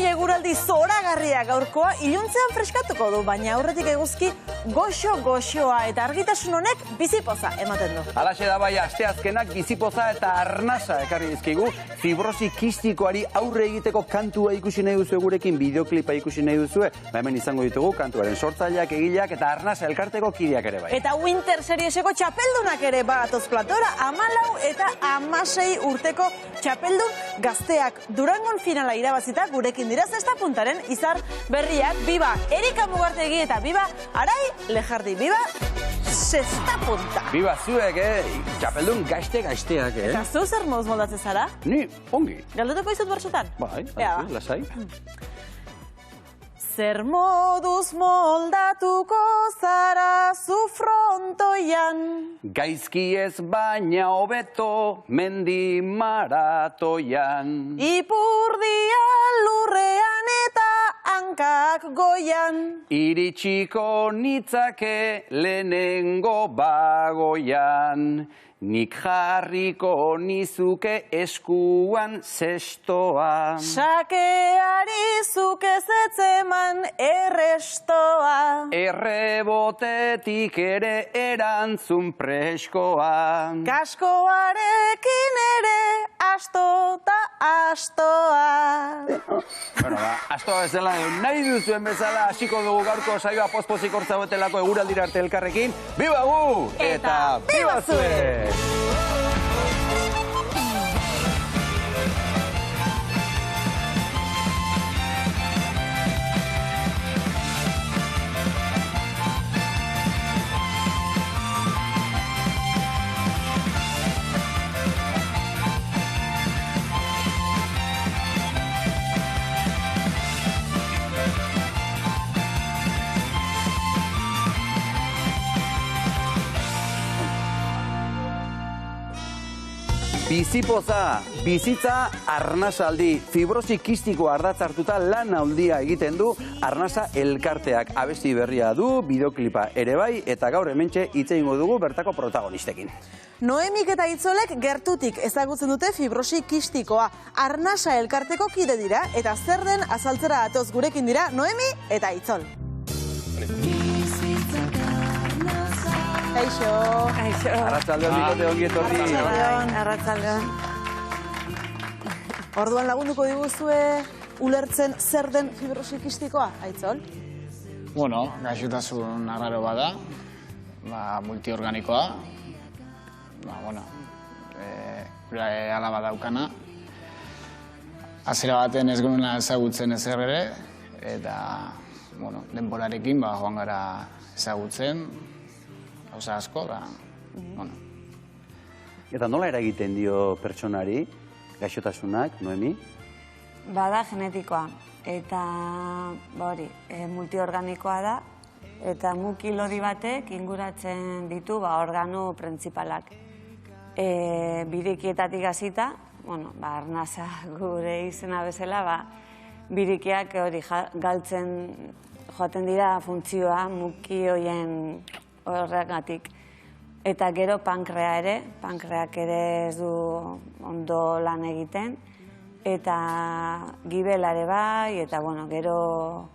eguraldi zoragarria gaurkoa iluntzean freskatuko du, baina aurretik eguzki goxo-goxoa eta argitasun honek bizipoza ematen du. Halaxe da bai, asteazkenak bizipoza eta arnasa ekarri dizkigu. Fibrosi kistikoari aurre egiteko kantua ikusi nahi duzu gurekin, bideoklipa ikusi nahi duzue. Hemen izango ditugu kantuaren sortzaileak, egileak eta arnasa elkarteko kideak ere bai. Eta Winter Serieseko txapeldunak ere batoz platora, 14 eta 16 urteko txapeldun gazteak. Durangon finala irabazita gurekin dira zesta puntaren izar berriak, biba Erika Mugartegi eta biba Arai Lejardi, biba zesta punta. Biba zuek, txapeldun gazteak, Eta zu zer moduz moldatzen zara? Ni, ongi. Galdetuko izut bertsotan? Bai, lasai. Zer moduz moldatuko zara zu frontoian? Gaizki ez baina hobeto mendi maratoian. Ipurdia lurrean eta hankak goian. Iritsiko nitzake lehenengo bagoian. Nik jarriko nizuke eskuan zestoa. Sakeari zuke zetzeman errestoa. Errebotetik ere erantzun preskoa. Kaskoarekin ere astota astoa. Bueno, astoa ez dela nahi duzuen bezala hasiko dugu gaurko saioa pospozik hortza betelako eguraldira arte elkarrekin. Biba gu! Eta biba zue! Bizipoza, bizitza arnasaldi, fibrosi kistiko ardatz hartuta lan handia egiten du arnasa elkarteak. Abesti berria du, bideoklipa ere bai, eta gaur hementxe hitz egingo dugu bertako protagonistekin. Noemik eta Itzolek gertutik ezagutzen dute fibrosi kistikoa. Arnasa elkarteko kide dira, eta zer den azaltzera atoz gurekin dira Noemi eta Itzol. Kaixo. Arratsaldeon bikote ongi etorri. Arratsaldeon. Orduan lagunduko diguzue ulertzen zer den fibrosi kistikoa, Aitzol? Bueno, gaixotasun arraro bada, multiorganikoa, alaba daukana. Hasiera baten ez genuen ezagutzen ezer ere, eta denborarekin joan gara ezagutzen, gauza asko, Eta nola eragiten dio pertsonari, gaixotasunak, Noemi? Bada genetikoa, eta multiorganikoa da, eta muki lodi batek inguratzen ditu organo printzipalak. Birikietatik hasita, arnasa gure izena bezala, birikiak galtzen joaten dira funtzioa muki horien horregatik. Eta gero pankreak ere ez du ondo lan egiten, eta gibela ere bai, eta gero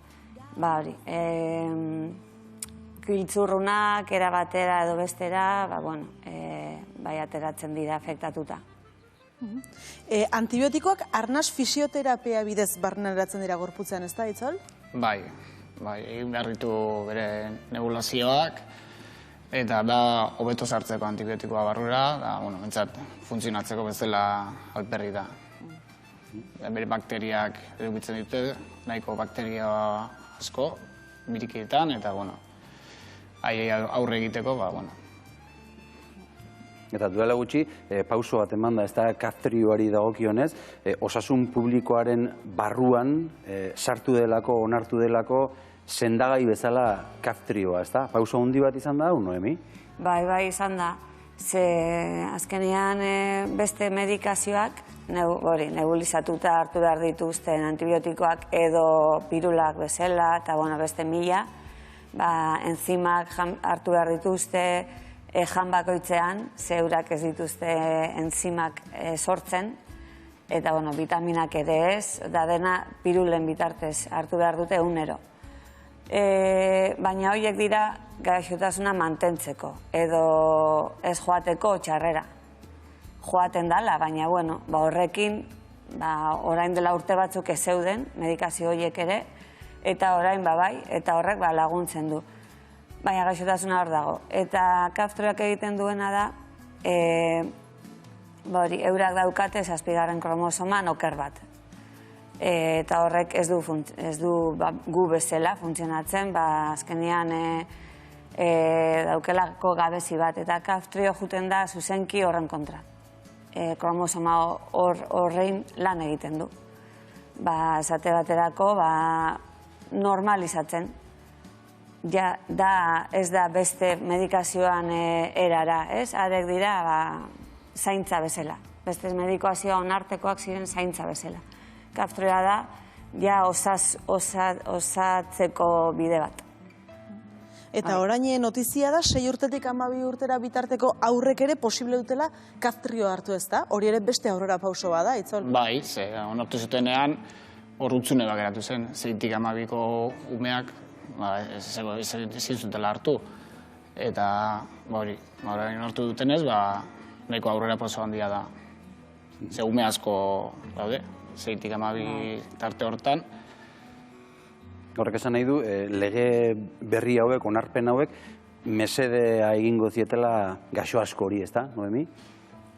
kiltzurrunak erabatera edo bestera, bai ateratzen dira afektatuta. Antibiotikoak arnas fisioterapia bidez barneratzen dira gorputzean, ez da, Itzol? Bai, egin behar ditu bere nebulazioak, eta da hobeto sartzeko antibiotikoa barrura, bentsat funtzionatzeko bezala alperri da. Bere bakteriak edukitzen dute, nahiko bakteria asko, birikietan, eta aurre egiteko, Eta duela gutxi, pauso bat eman da, ez da kaftrioari dagokionez, osasun publikoaren barruan sartu delako, onartu delako, sendagai bezala kaftrioa, ez da? Pauso handi bat izan da, Noemi? Bai, izan da. Ze azkenean beste medikazioak, nebulizatuta hartu behar dituzten antibiotikoak edo pirulak bezala, eta beste mila, enzimak hartu behar dituzte, jan bakoitzean, zeurak ez dituzte enzimak sortzen, Eta, bueno, vitaminak ere ez, da dena pirulen bitartez hartu behar dute egunero. Baina horiek dira gaixotasuna mantentzeko, edo ez joateko txarrera. Joaten dala, baina, bueno, horrekin, orain dela urte batzuk ez zeuden, medikazio horiek ere, eta orain bai, eta horrek laguntzen du. Baina gaixotasuna hor dago. Eta kaftrioak egiten duena da, eurak daukate 7. kromosoman oker bat. Eta horrek ez du gu bezala funtzionatzen, azkenean daukelako gabezi bat, eta kaftrio juten da zuzenki horren kontra. Kromosoma horrein lan egiten du. Esate baterako normalizatzen. Ez da beste medikazioan erara, ez? Arek dira zaintza bezala. Beste medikazioa onartekoak ziren zaintza bezala. Kaftrioa da, osatzeko bide bat. Eta orain notizia da, 6 urtetik 12 urtera bitarteko aurrek ere posible dutela kaftrio hartu ez da? Hori ere beste aurrera pauso bada, Itzol? Bai, onartu zutenean hor utzune bakeratu zen. 6tik 12ko umeak ezin zutela hartu. Eta hori, onartu dutenez, nahiko aurrera pauso handia da. Ze ume asko daude, 6tik 12 tarte hortan. Horrek esan nahi du, lege berri hauek, onarpen hauek, mesedea egingo zietela gaixo asko hori, ez da, Noemi?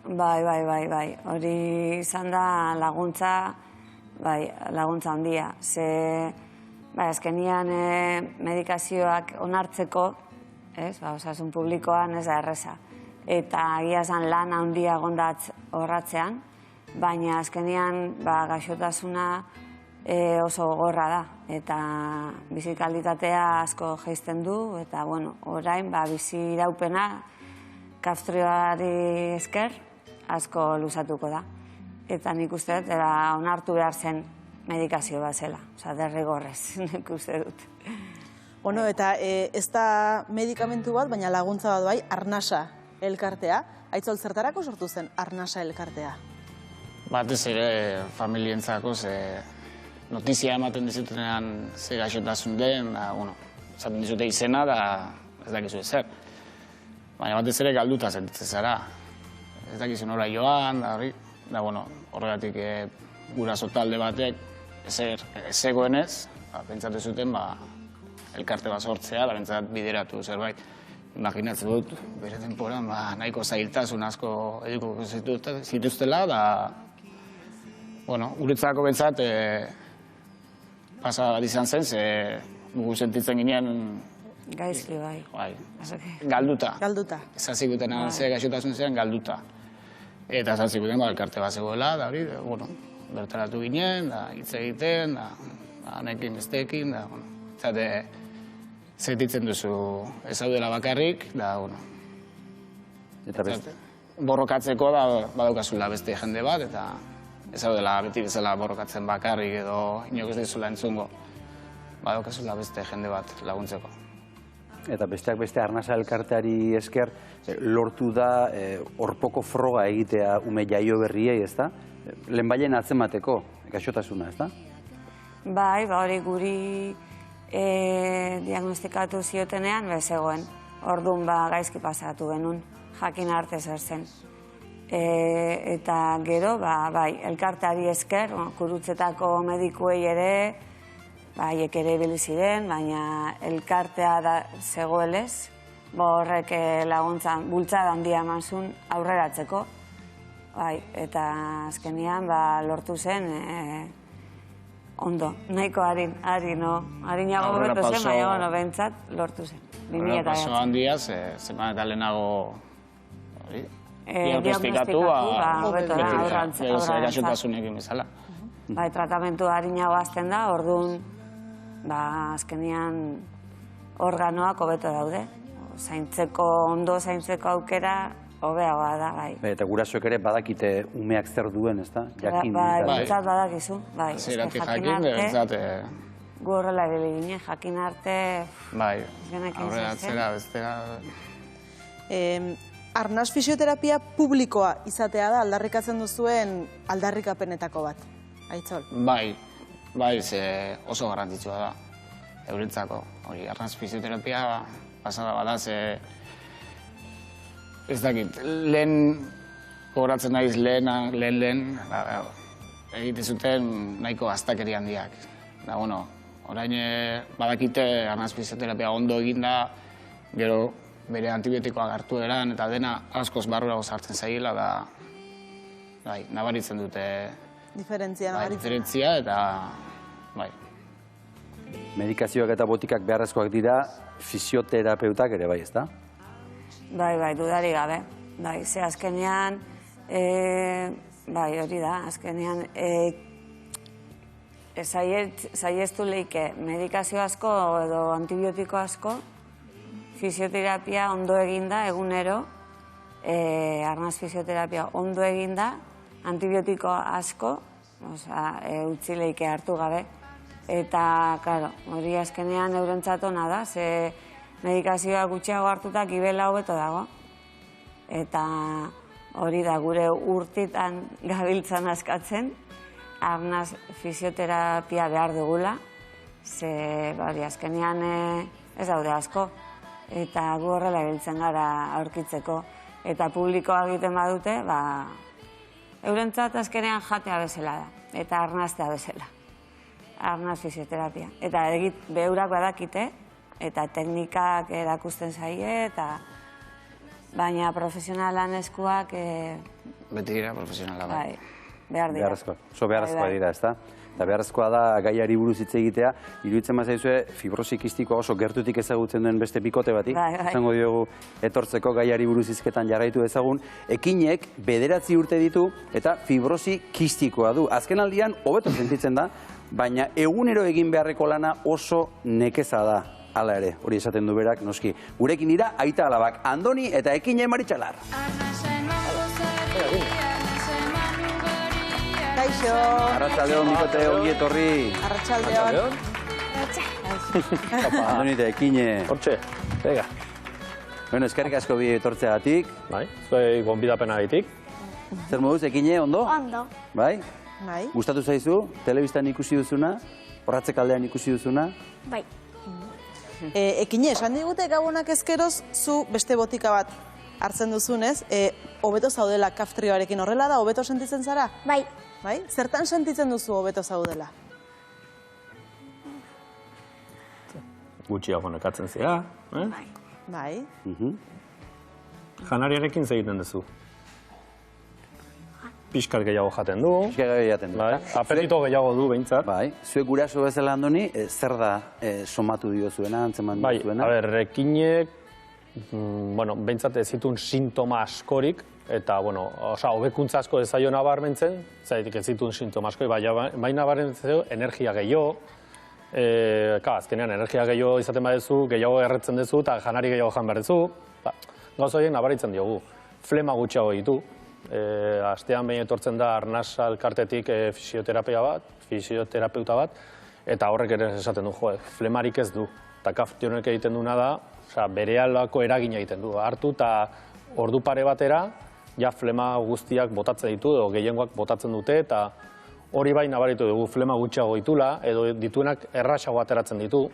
Bai. Hori izan da laguntza handia. Azkenian medikazioak onartzeko, osasun publikoan ez da erreza. Eta agia zan lan handia gondatz horratzean, baina azkenian gaixotasuna oso gogorra da, eta bizikalitatea asko jaisten du, eta orain bizi iraupena kaftrioari esker asko luzatuko da. Eta nik uste dut, onartu behar zen medikazio bat zela, derrigorrez, nik uste dut. Eta ez da medikamentu bat, baina laguntza bat bai, Arnasa elkartea. Aitzol, zertarako sortu zen Arnasa elkartea? Batez ere familientzako, notizia ematen dizutenean ze gaixotasun den, esaten dizute izena, ez dakizu ezer. Baina batez ere galduta sentitzen zara. Ez dakizu nora joan, horregatik guraso talde batek ezegoenez, pentsatu zuten elkarte bat sortzea, pentsat bideratu zerbait. Imaginatzen dut, bere denporan nahiko zailtasun asko edukiko zituztela, guretzako pentsat pasa bat izan zen, gugu sentitzen ginean... Gaizki, bai. Galduta. Galduta. Zazikuten ze gaixotasun zen, galduta. Eta zazikuten elkarte bat zegoela, da hori, bertaratu ginen, hitz egiten, nekin besteekin, zate sentitzen duzu ez daudela bakarrik, borrokatzeko badaukazula beste jende bat, eta ez daudela beti bezala borrokatzen bakarrik edo inok ez dizula entzungo, badaukazula beste jende bat laguntzeko. Eta besteak beste Arnasa elkarteari esker lortu da orpoko froga egitea ume jaio berriei, ez da? Lehenbaien atzemateko gaixotasuna, ez da? Bai, hori guri diagnostikatu ziotenean zegoen. Orduan gaizki pasatu genuen, jakin arte zer zen. Eta gero, elkarteari esker, kurutzetako medikuei ere, haiek ere ibili ziren, baina elkartea zegoelez, horrek laguntzan, bultzada handia eman zuen aurreratzeko. Eta azkenean lortu zen ondo, nahiko harinago beto zen, baina bentsat lortu zen. Paso handia, zeman eta lehenago diagnostikatu, gaixotasunekin bezala. Tratamentu harinago azten da, orduan azkenean organoak hobeto daude. Ondo zaintzeko aukera hobeagoa da, bai. Eta gurasoek ere badakite umeak zer duen, ez da? Bentsat badakizu, bai. Zeratik jakin, bentsat... Gu horrela ibili ginen, jakin arte... Bai, aurrera atzera, bestera... arnas fisioterapia publikoa izatea da aldarrikatzen duzuen aldarrikapenetako bat. Aitzol. Bai, ze oso garrantzitsua da. Eurentzako, hori, arnas fisioterapia pasada bada, ze ez dakit, lehen gogoratzen naiz lehen, egite zuten nahiko astakeri handiak. Da, bueno, orain badakite arnas fisioterapia ondo eginda, gero bere antibiotikoak hartu eran, eta dena askoz barrurago sartzen zaila, da, bai, nabaritzen dute diferentzia, eta, bai. Medikazioak eta botikak beharrezkoak dira, fisioterapeutak ere bai, ezta? Bai, dudari gabe. Bai, ze azkenean, bai, hori da, azkenean, saiestu leike medikazio asko edo antibiotiko asko, fisioterapia ondo eginda egunero, arnas fisioterapia ondo eginda, antibiotiko asko, utzi leike hartu gabe. Eta, klaro, hori azkenean eurentzat ona da, ze medikazioa gutxiago hartuta gibela hobeto dago. Eta hori da gure urtitan gabiltzan askatzen, arnas fisioterapia behar dugula, ze azkenean ez daude asko. Eta gu horrela ibiltzen gara aurkitzeko. Eta publikoa egiten badute, eurentzat azkenean jatea bezala da, eta arnaztea bezala. Arnas fisioterapia. Eta beurak badakite, eta teknikak erakusten zaie, baina profesionalan eskuak... Beti dira profesionala, bai. Behar dira. Beharrezkoa dira, ezta? Eta beharrezkoa da gaiari buruz hitz egitea, iruditzen mazaizue fibrosi kistikoa oso gertutik ezagutzen duen beste bikote bati, izango diogu etortzeko gaiari buruz hizketan jarraitu ezagun, ekinek 9 urte ditu eta fibrosi kistikoa du. Azken aldian, hobeto sentitzen da, baina egunero egin beharreko lana oso nekeza da. Hala ere, hori esaten du berak, noski. Gurekin dira, aita alabak, Andoni eta Ekine Maritxalar. Kaixo. Arratsaldeon, bikote, ongi etorri. Arratsaldeon. Andoni eta Ekine. Hortxe, bega. Bueno, eskerrik asko bi etortzeagatik. Bai, zuei gonbidapena gaitik. Zer moduz, Ekine, ondo? Ondo. Bai? Bai. Gustatu zaizu? Telebistan ikusi duzuna? Horratzekaldean ikusi duzuna? Bai. Ekine, esan digute gabonak ezkeroz, zu beste botika bat hartzen duzunez, hobeto zaudela kaftrioarekin horrela da, hobeto sentitzen zara? Bai. Bai? Zertan sentitzen duzu hobeto zaudela? Gutxiago nekatzen zira, Bai. Janariarekin egiten duzu. Pixkar gehiago jaten du. Pixkar gehiago jaten du. Bai, apetito gehiago du, behintzat. Bai, zuek guraso bezala, Andoni, zer da somatu diozuena, antzeman diozuena? Bai, Ekinek, behintzat ez zituen sintoma askorik, eta, hobekuntza asko ez zaio nabarmentzen, zaitik ez zituen sintoma askorik, bai nabarmentzen energia gehiago, azkenean energia gehiago izaten badezu, gehiago erretzen duzu, eta janari gehiago jan behar duzu, gauza horiek nabaritzen diogu. Flema gutxiago ditu, astean behin etortzen da arnas elkartetik fisioterapeuta bat, eta horrek ere esaten du, flemarik ez du. Eta kaftionek egiten duena da, berehalako eragina egiten du. Hartu eta ordu pare batera, ja flema guztiak botatzen ditu, edo gehiengoak botatzen dute, eta hori bai nabaritu dugu flema gutxiago ditula, edo dituenak erraxago ateratzen ditu,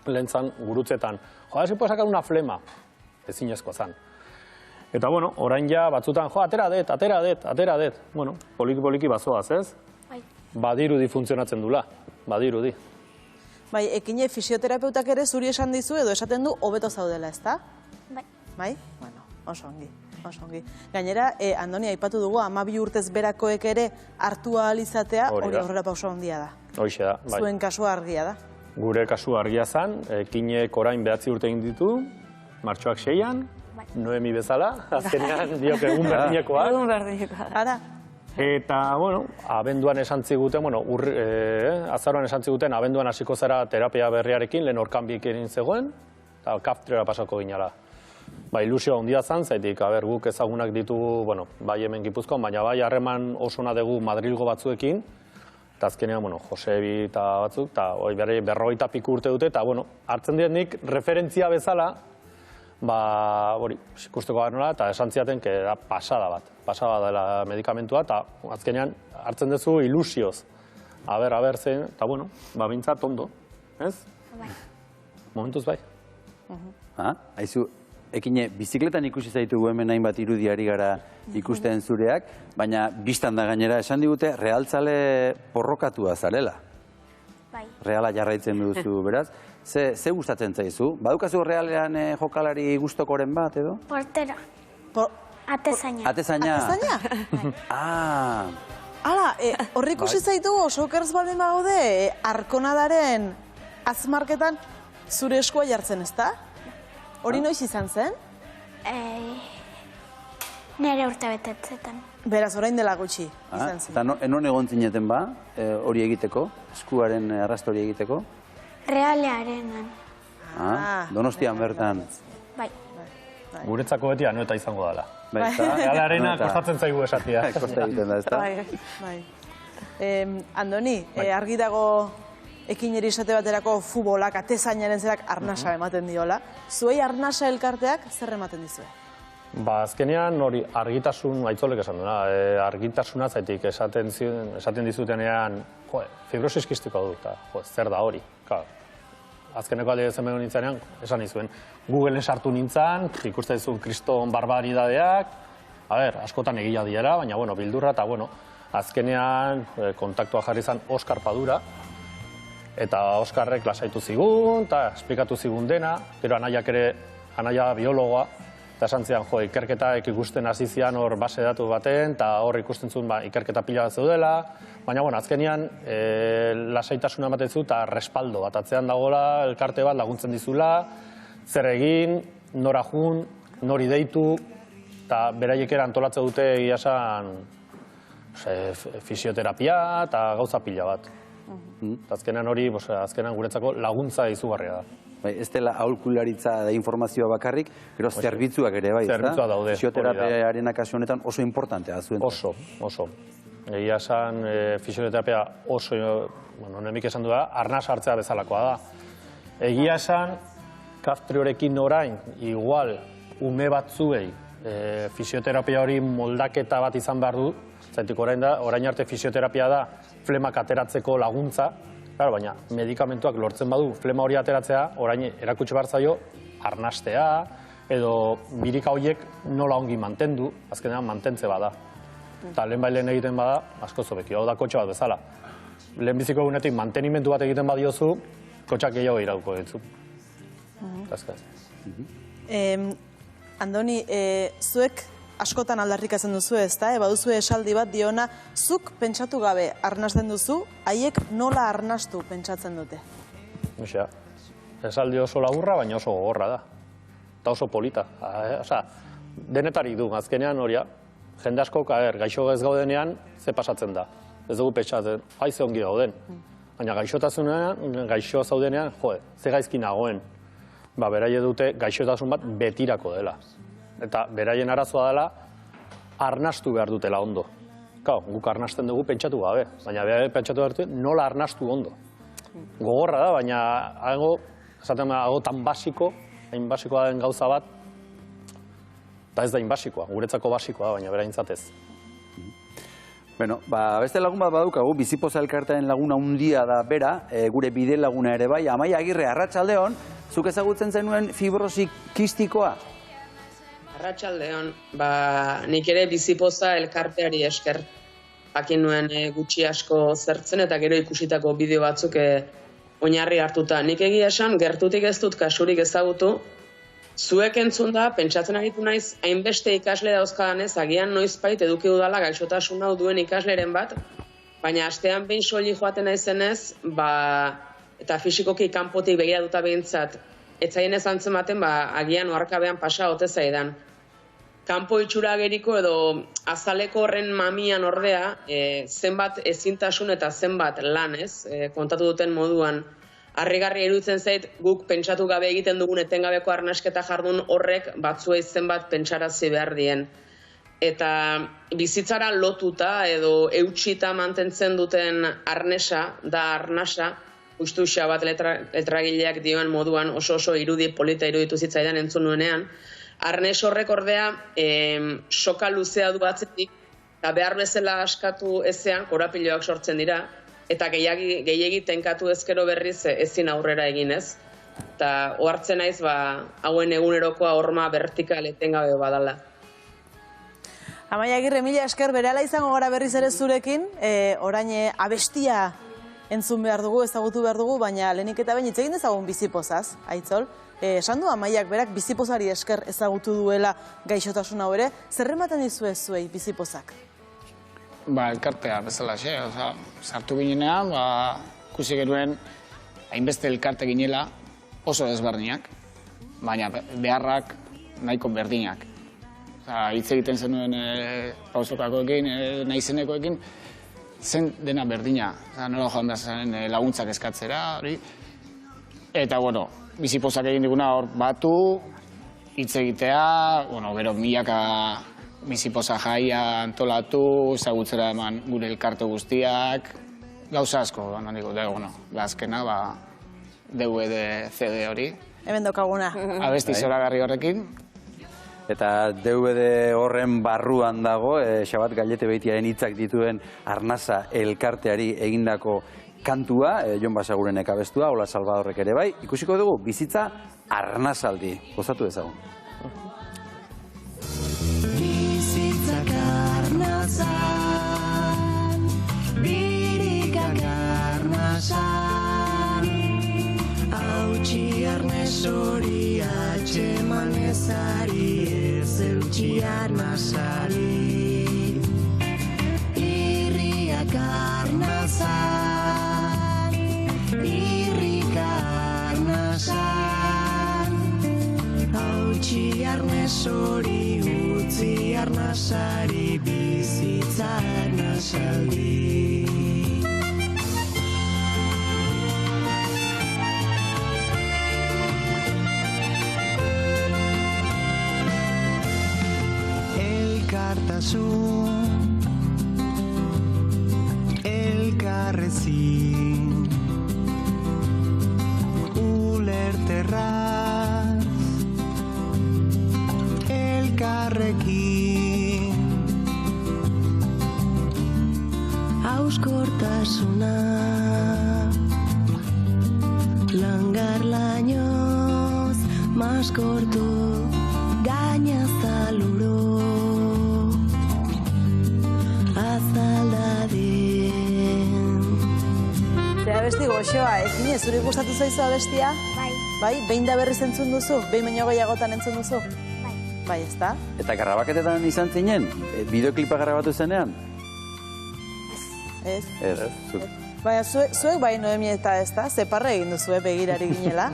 lehentzan gurutzetan. Hasi puedo sacar una flema, ezinezkoa zan. Eta, orain ja batzutan, atera det. Poliki bazoaz, ez? Bai. Badirudi funtzionatzen dula, badirudi. Bai, Ekine fisioterapeutak ere zuri esan dizu edo esaten du hobeto zaudela, ezta? Bai. Bai? Bueno, oso ongi. Gainera, Andoni, aipatu dugu, 12 urtez berakoek ere hartu ahal izatea, hori aurrera pauso handia da. Hoxe da, bai. Zuen kasua argia da. Gure kasua argia zan, Ekinek orain 9 urte egin ditu, martxoak 6an, Noemi bezala, azkenean diok egun berdinekoa. Egun berdinekoa. Ara. Eta, abenduan esan ziguten, azaroan esan ziguten, abenduan hasiko zara terapia berriarekin, lehen orkanbiek egin zegoen, eta kaftriora pasako ginala. Ilusioa handia zan, zaitik, guk ezagunak ditugu, bai hemen Gipuzkoan, baina bai harreman osona dugu Madrilgo batzuekin, eta azkenean, Josebi eta batzuk, eta 40 piku urte dute, eta hartzen dut nik referentzia bezala, hori, ikusteko gara eta esan ziaten, da pasada dela medikamentua, eta azkenean hartzen duzu ilusioz. Aber, zein, eta bueno, bintzat ondo, ez? Bai. Momentuz bai. Haizu, ekine, bizikletan ikusi zaitugu hemen hainbat irudiari gara ikusten zureak, baina biztan da gainera esan digute, realtzale porrokatua zarela. Bai. Reala jarraitzen duzu, beraz. Ze gustatzen zaizu? Badukazu realean jokalari gustokoren bat, edo? Portera. Atezaina. Atezaina? Atezaina? Hala, horri ikusi zaitu oso okerz baldin bagaude, Arkonadaren azmarketan zure eskua jartzen, ezta? Hori noiz izan zen? Nere urte betetzetan. Beraz, orain dela gutxi izan zen. Eta non egon zineten ba, hori egiteko, eskuaren arrasto hori egiteko? Realearenan. Donostian bertan. Bai. Guretzako beti anueta izango dela. Realarena Realarena kostatzen zaigu esatia. Kosta egiten da, ezta? Bai. Andoni, argi dago ekineri esate baterako futbolak, atezainaren zerak arnasa ematen diola. Zuei arnasa elkarteak zer ematen dizue? Azkenean hori argitasun, aitzolek esan duena, argitasuna zaitik esaten dizutenean, fibrosis kistikoa dut, zer da hori. Azkeneko alde zenbego nintzenean, esan nizuen, Googleen sartu nintzen, ikusten zuen kriston barbaridadeak, askotan egia diera, baina bildurra, eta azkenean kontaktua jarri zen Oskar Padura, eta Oskarrek lasaitu zigun, eta esplikatu zigun dena, gero anaiak ere, anaia biologoa, eta esan zian, ikerketak ikusten hasi zian hor base datu baten, eta hor ikusten zuen ikerketa pila bat zeudela, baina azkenean lasaitasuna ematen zu eta respaldo bat atzean dagoela, elkarte bat laguntzen dizula, zer egin, nora jun, nori deitu, eta beraiek ere antolatzen dute egia esan fisioterapia eta gauza pila bat. Azkenean hori, azkenean guretzako laguntza izugarria da. Ez dela aholkularitza da informazioa bakarrik, gero zerbitzuak ere bai, zerbitzuak daude. Fisioterapiaren kasu honetan oso importantea zuen. Oso. Egia esan, fisioterapia oso, nemik esan du da, arnas hartzea bezalakoa da. Egia esan, kaftriorekin orain, igual, ume batzuei, fisioterapia hori moldaketa bat izan behar du, zaitik orain arte fisioterapia da flemak ateratzeko laguntza, baina medikamentuak lortzen badu flema hori ateratzea, orain erakutsi behar zaio arnastea, edo birika horiek nola ongi mantendu, azkenean mantentze bada. Eta lehen egiten bada, asko zobeki, hau da kotxe bat bezala. Lehenbiziko egunetik mantenimendu bat egiten badiozu, kotxak gehiago irauko ditzu. Andoni, zuek askotan aldarrikatzen duzu, ezta? Baduzue esaldi bat diona, zuk pentsatu gabe arnasten duzu, haiek nola arnastu pentsatzen dute? Muxa, esaldi oso laburra, baina oso gogorra da. Eta oso polita. Denetarik du, azkenean horia, jende asko, gaixo ez gaudenean, ze pasatzen da. Ez dugu pentsatzen, ze ongi gauden. Baina gaixo zaudenean, ze gaizki nagoen. Beraie dute gaixotasun bat betirako dela. Eta beraien arazoa dela, arnastu behar dutela ondo. Guk arnasten dugu pentsatu gabe, baina behar pentsatu behar dute nola arnastu ondo. Gogorra da, baina hago tan basiko, hain basikoa den gauza bat, eta ez da hain basikoa, guretzako basikoa da, baina beraintzat ez. Beste lagun bat badukagu, Bizipoza elkartearen laguna handia da bera, gure bide laguna ere bai, Amaia Agirre, arratsaldeon, zuk ezagutzen zenuen fibrosi kistikoa? Arratsaldeon, nik ere Bizipoza elkarteari esker. Jakin nuen gutxi asko zertzen eta gero ikusitako bideo batzuk oinarri hartuta. Nik egia esan, gertutik ez dut kasurik ezagutu. Zuek entzun da, pentsatzen aritu naiz, hainbeste ikasle dauzkadanez, agian noizbait eduki udala gaixotasun hau duen ikasleren bat, baina astean behin soili joaten naizenez, eta fisikoki kanpotik begiratuta behintzat, etzaien ez antzematen, agian oharkabean pasa ote zaidan. Kanpo itxura geriko edo azaleko horren mamian ordea, zenbat ezintasun eta zenbat lan, kontatu duten moduan, harrigarri iruditzen zait, guk pentsatu gabe egiten dugun etengabeko arnasketa jardun horrek batzuei zenbat pentsarazi behar dien. Eta bizitzara lotuta edo eutxita mantentzen duten arnesa, da arnasa, ustu Xabat letragileak dioen moduan oso irudi polita iruditu zitzaidan entzun nuenean. Arnes horrek ordea soka luzea du atzetik, eta behar bezala askatu ezean korapiloak sortzen dira, eta gehiegi tenkatu ezkero berriz ezin aurrera eginez. Eta ohartzen naiz hauen egunerokoa horma vertikal etengabe badala. Amaia Agirre, mila esker, berehala izango gara berriz ere zurekin, orain abestia entzun behar dugu, ezagutu behar dugu, baina lehenik eta behin hitz egin dezagun bizipozaz, Aitzol. Esan du Amaiak berak bizipozari esker ezagutu duela gaixotasun hau ere, zer ematen dizue zuei bizipozak? Elkartea bezala, sartu ginenean, ikusi genuen hainbeste elkarte ginela oso desberdinak, baina beharrak nahiko berdinak. Hitz egiten zenuen pausokakoekin, naizenekoekin, zen dena berdina. Nola joan behar zen laguntzak eskatzera, hori. Eta, bizipozak egin diguna hor batu, hitz egitea, gero milaka bizipoza jaia antolatu, ezagutzera eman gure elkarte guztiak, gauza asko, azkena, DVD, CD hori. Hemen dokaguna. Abesti zoragarri horrekin. Eta DVD horren barruan dago, Xabat Gallete Beitiaren hitzak dituen Arnasa elkarteari egindako kantua, Jon Basagurenek abestua, Ola Salvadorrek ere bai. Ikusiko dugu, bizitza arnasaldi. Gozatu ezagun. Bizitzak arnasan, birikak arnasan, hautsi arnez hori atxeman ezari, ez eutxi arnasari. Irriak arnasan, irrik arnasan, hautsi arnez hori utzi arnasari, bizitza arnasaldi. Elkartasun, elkarrezin, ulerterraz, elkarrekin, hauskortasuna, langar lainoz, maskortu, gainazaluro. Abesti goxoa, Ekine, zuri gustatu zaizu abestia? Bai. Bai, behin da berriz entzun duzu? Behin baino gehiagotan entzun duzu? Bai. Bai, ezta? Eta grabaketetan izan zinen? Bideoklipa grabatu zenean? Ez. Ez. Baina zuek bai Noemi eta ezta? Zeparra egin duzu, begirari ginela?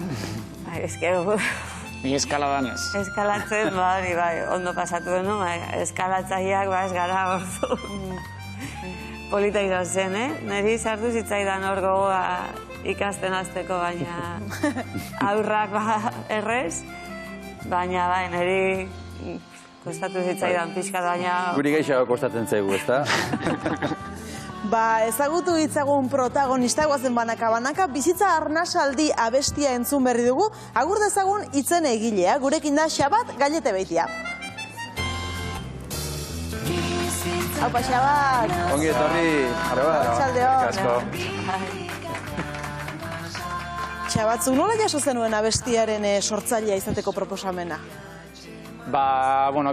Ni eskaladan ez. Eskalatzen, bai, ondo pasatu denu, eskalatzaileak ez gara ordu. Polita izan zen, Neri sartu zitzaidan hor gogoa ikasten azteko, baina aurrak errez, baina neri kostatu zitzaidan pixkat, baina... Guri geixago kostatzen zaigu, ezta? Ezagutu ditzagun protagonista guazen banaka-banaka, bizitza arnasaldi abestia entzun berri dugu, agur dezagun hitzen egilea, gurekin da Xabat Gallete Beitia. Haupa, Xabat! Ongi etorri, Arratsaldeon. Xabat, zuk nola jaso zenuen abestiaren sortzailea izateko proposamena?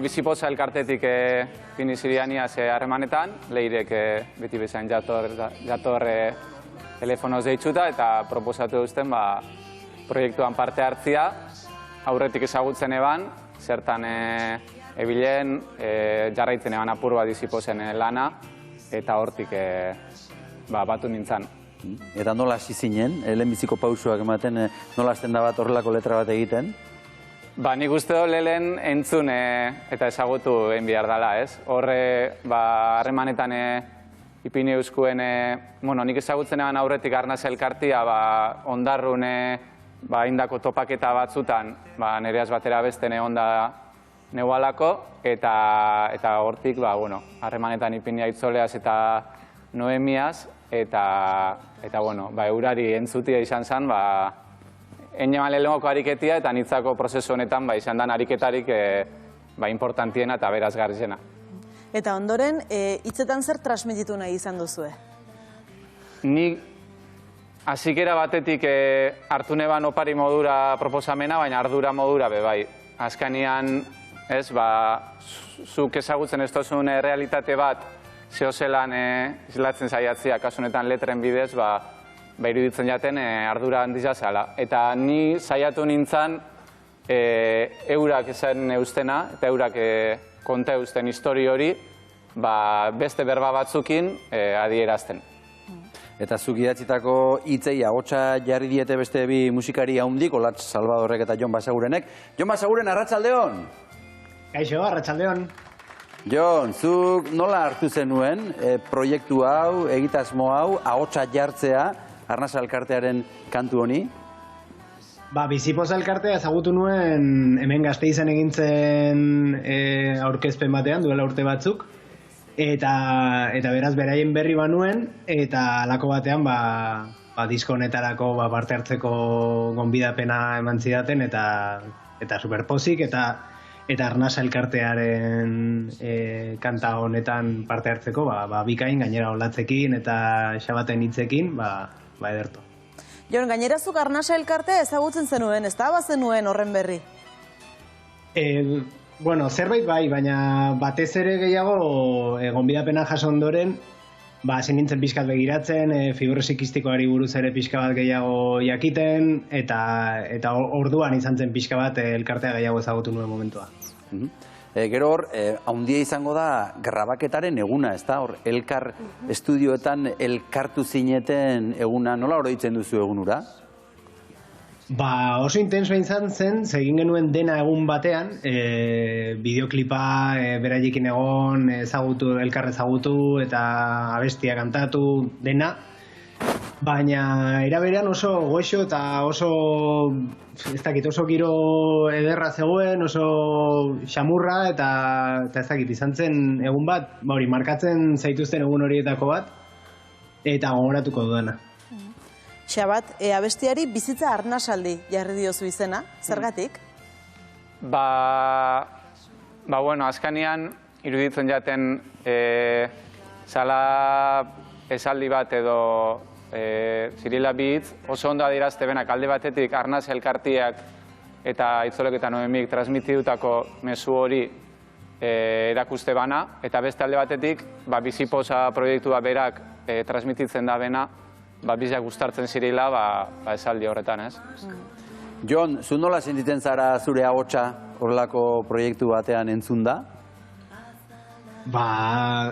Bizipotza elkartetik pini zirianiaz harremanetan, Leirek beti bezain jator telefonoz deitzuta eta proposatu duzten proiektuan parte hartzia, aurretik ezagutzen eban, zertan ebilen jarraitzen eban apur bat bizipozen lana, eta hortik batu nintzen. Eta nola hasi zinen, lehenbiziko pausoak ematen, nola hasten da bat horrelako letra bat egiten? Nik uste dut lehen entzun eta ezagutu egin behar dela, ez? Horre, harremanetan ipini euskuen, nik ezagutzen eban aurretik Arnasa elkartia, ondarrun indako topaketa batzutan, nereaz batera besten onda neualako, eta hortik, harremanetan ipini aitzoleaz eta Noemiaz, eta bueno, eurari entzutia izan zen, eneman lehenengoko ariketia eta nitzako prozesu honetan izan den ariketarik importantiena eta berazgarriena. Eta ondoren, hitzetan zer transmititu nahi izan duzue? Nik hasikera batetik hartu neban opari modura proposamena, baina ardura modura bai. Azkanian, zuk ezagutzen ez tozun realitate bat, zehozelan islatzen saiatzea, kasunetan letren bidez, iruditzen jaten ardura handiza zala. Eta ni saiatu nintzen eurak esan eustena, eta eurak konta eusten histori hori, beste berba batzukin adierazten. Eta zuk idatzitako hitzei ahotsa jarri diete beste bi musikari haundik, Olatz Salvadorrek eta Jon Basagurenek. Jon Basaguren, arratsaldeon! Kaixo, arratsaldeon. Jon, zuk nola hartu zenuen proiektu hau, egitasmo hau, ahotsa jartzea, Arnasa elkartearen kantu honi? Bizipoza elkartea ezagutu nuen hemen Gasteizen egin zen aurkezpen batean, duela urte batzuk. Eta beraz beraien berri banuen, eta alako batean disko honetarako parte hartzeko gonbidapena eman zidaten, eta superpozik, eta Arnasa elkartearen kanta honetan parte hartzeko, bikain, gainera Olatzekin eta Xabaten hitzekin, ederto. Jon, gainera zuk Arnasa elkartea ezagutzen zenuen, ez da bazenuen horren berri? Bueno, zerbait baina batez ere gehiago gonbidapena jaso ondoren, hasi nintzen pixkat begiratzen, figura psikistikoari buruz ere pixka bat gehiago jakiten, eta orduan izan zen pixka bat elkartea gehiago ezagutu nuen momentua. Gero hor, haundia izango da grabaketaren eguna, ez da? Hor, elkar estudioetan elkartu zineten eguna, nola oroitzen duzu egunura? Oso intensoa izan zen, egin genuen dena egun batean, bideoklipa beraiekin egon, elkar ezagutu eta abestia kantatu dena, baina era berean oso goxo eta oso giro ederra zegoen, oso xamurra eta izan zen egun bat, markatzen zaituzten egun horietako bat, eta gogoratuko duena. Xabat, abestiari bizitza arnasaldi jarri diozu izena, zergatik? Bueno, azkanian iruditzen jaten zala esaldi bat edo Zirila Bitz oso ondo adierazte benak alde batetik Arnasa elkartiak eta Itzolek eta Noemik transmititutako mezu hori erakuste bana, eta beste alde batetik Bizipoza proiektua berak transmititzen da bena, bizak gustartzen zirela, esaldi horretan, ez? Jon, zu nola sentitzen zara zure ahotsa horrelako proiektu batean entzun da?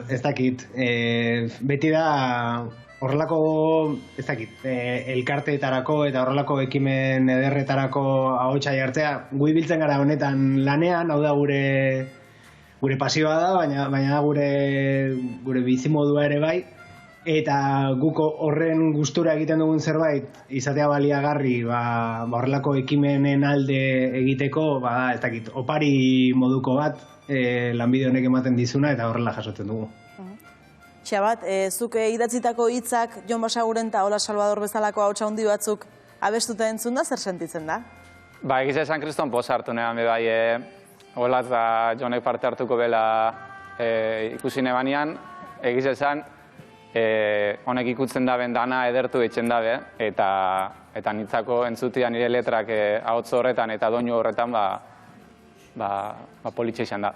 Ez dakit. Beti da horrelako, ez dakit, elkarteetarako eta horrelako ekimen ederretarako ahotsa jartzea. Gu ibiltzen gara honetan lanean, hau da gure pasioa da, baina da gure bizimodua ere bai. Eta guko horren gustura egiten dugun zerbait, izatea baliagarri, horrelako ekimenen alde egiteko, ez dakit, opari moduko bat, lanbide honek ematen dizuna eta horrela jasotzen dugu. Xabat, zuk idatzitako hitzak Jon Basaguren eta Olatz Salvador bezalako ahotsa handi batzuk abestuta entzun da, zer sentitzen da? Egiz esan kriston poz hartu neban, Olatz da Jonek parte hartuko bela ikusi nebanean, egiz esan, honek ikutzen daben dana edertu etxen dabe, eta nitzako entzutia nire letrak ahots horretan eta doinu horretan politxe izan da.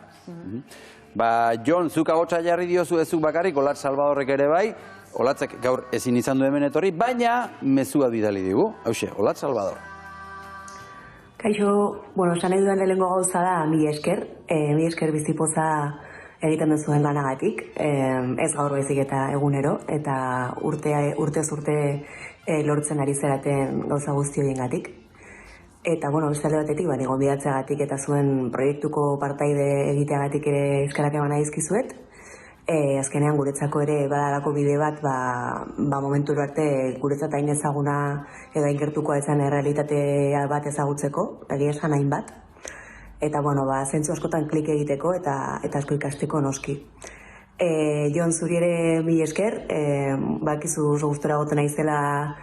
Jon, zuk ahotsa jarri diozu ezuk bakarrik, Olatz Salvadorrek ere bai, Olatzek gaur ezin izan du hemen etorri, baina mezua bidali digu. Hauxe, Olatz Salvador. Kaixo, esan nahi duen lehenengo gauza da, mi esker Bizipoza egiten duzuen lanagatik, ez gaur baizik eta egunero, eta urtez urte lortzen ari zeraten gauza guzti horiengatik. Eta, beste alde batetik, gonbidatzeagatik eta zuen proiektuko partaide egiteagatik ere eskerrak eman dizkizuet. Azkenean guretzako ere badalako bide bat, momentu arte guretzat hain ezaguna edo hain gertukoa ezan errealitatea bat ezagutzeko, egia esan hainbat. Eta, zentzu askotan klik egiteko eta asko ikasteko noski. Jon, zuri ere mila esker, bakizu oso gustora goten naizela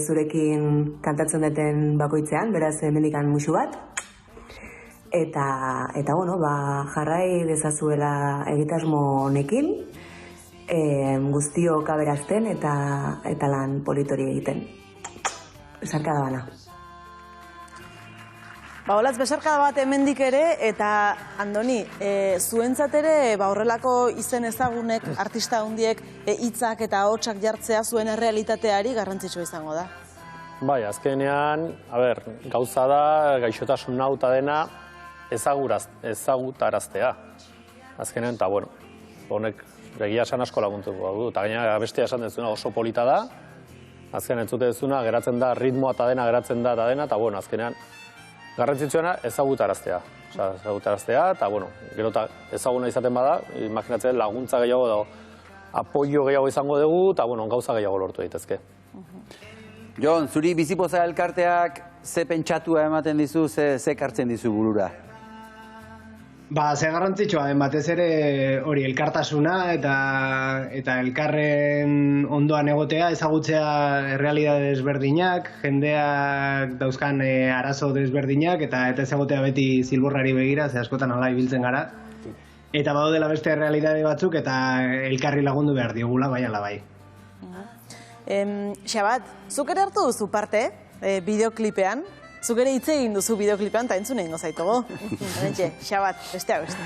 zurekin kantatzen duten bakoitzean, beraz hemendikan musu bat. Eta bueno, jarrai dezazuela egitasmo honekin, guztiok aberazten eta lan politori egiten. Besarkada bana. Olatz, besarkada bat hemendik ere, eta Andoni, zuentzat ere horrelako izen ezagunek, artista hundiek hitzak eta ahotsak jartzea zuen errealitateari garrantzitsua izango da. Bai, azkenean, gauza da, gaixotasun nauta dena ezagutaraztea. Azkenean, eta bueno, honek egia esan asko laguntuko du, eta gaina bestea esan dezuna oso polita da, azkenean entzute dezuna, geratzen da, ritmoa eta dena, geratzen da eta dena, eta bueno, azkenean, garrantzitsuena ezagutaraztea. Ezagutaraztea, eta bueno, gero eta ezaguna izaten bada, imaginatzen laguntza gehiago edo apoio gehiago izango dugu, eta bueno, gauza gehiago lortu daitezke. Jon, zuri Bizipoza elkarteak ze pentsatua ematen dizu, ze kartzen dizu burura? Ze garrantzitsua den batez ere hori elkartasuna eta elkarren ondoan egotea, ezagutzea errealitate desberdinak, jendeak dauzkan arazo desberdinak eta ez egotea beti zilborrari begira, ze askotan hala ibiltzen gara. Eta badaudela beste errealitate batzuk eta elkarri lagundu behar diogula, bai ala bai. Xabat, zuk ere hartu duzu parte, bideoklipean? Zuk ere hitz egin duzu bideoklipean, eta entzun egingo zaitugu. Xabat, bestea beste.